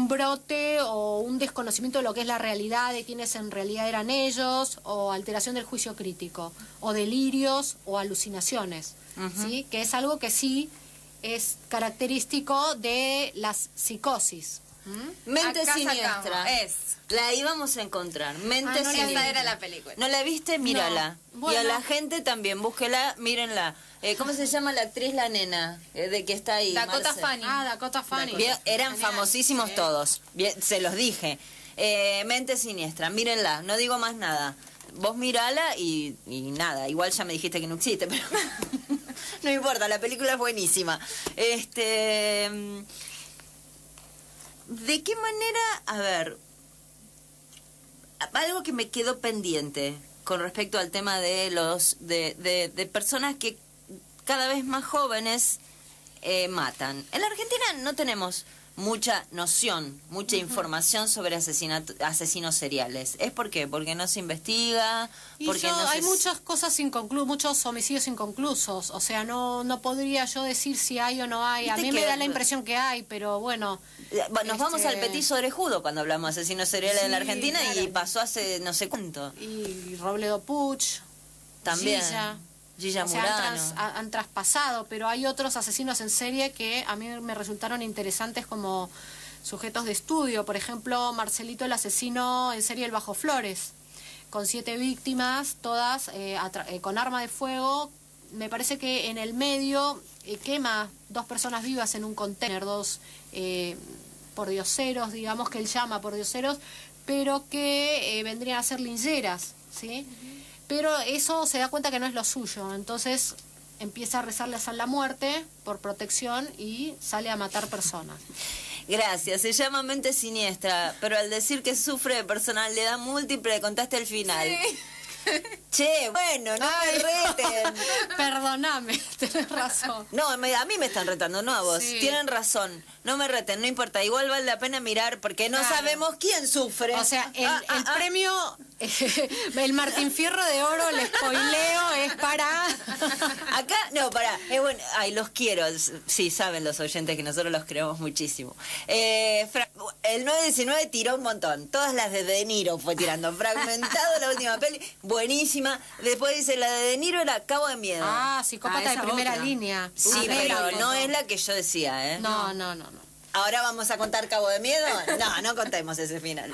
brote o un desconocimiento de lo que es la realidad, de quiénes en realidad eran ellos, o alteración del juicio crítico, o delirios o alucinaciones. ¿Sí? Que es algo que sí es característico de las psicosis. Mente siniestra. La íbamos a encontrar. Mente siniestra. Esa era la película. ¿No la viste? Mírala. No. Bueno. Y a la gente también, búsquela, mírenla. ¿Cómo se llama la actriz, la nena? De que está ahí. Dakota Fanning. Dakota Fanning. Eran famosísimos todos. Bien, se los dije. Mente siniestra, mírenla. No digo más nada. Vos mirala y nada. Igual ya me dijiste que no existe, pero... No importa, la película es buenísima. ¿De qué manera? A ver, algo que me quedó pendiente con respecto al tema de de personas que cada vez más jóvenes matan. En la Argentina no tenemos mucha noción, mucha información sobre asesinos seriales. ¿Es por qué? Porque no se investiga, porque hay muchas cosas muchos homicidios inconclusos, o sea, no podría yo decir si hay o no hay. A mí me da la impresión que hay, pero bueno. Nos vamos al petiso orejudo cuando hablamos de asesinos seriales en la Argentina, claro. Y pasó hace no sé cuánto. Y Robledo Puch, también. Gilla Murano. Han traspasado, pero hay otros asesinos en serie que a mí me resultaron interesantes como sujetos de estudio. Por ejemplo, Marcelito, el asesino en serie del Bajo Flores, con 7 víctimas, todas con arma de fuego. Me parece que en el medio quema 2 personas vivas en un contenedor, 2 pordioseros, digamos, que él llama pordioseros, pero que vendrían a ser lincheras, ¿sí? Pero eso se da cuenta que no es lo suyo, entonces empieza a rezarles a la muerte por protección y sale a matar personas. Gracias, se llama Mente Siniestra, pero al decir que sufre de personalidad múltiple, contaste el final. Sí. Che, bueno, no me reten. Perdóname, tenés razón. No, a mí me están retando, no a vos. Sí. Tienen razón, no me reten, no importa. Igual vale la pena mirar porque no sabemos quién sufre. O sea, el premio, el Martín Fierro de Oro, el spoileo, es para... Acá, no, pará. Bueno, ay, los quiero. Sí, saben los oyentes que nosotros los queremos muchísimo. El 919 tiró un montón. Todas las de Niro fue tirando. Fragmentado la última peli. Buenísima. Después dice, la de Niro era Cabo de Miedo. Ah, psicópata de primera línea. Sí, pero no es la que yo decía, ¿eh? No. ¿Ahora vamos a contar Cabo de Miedo? No contemos ese final.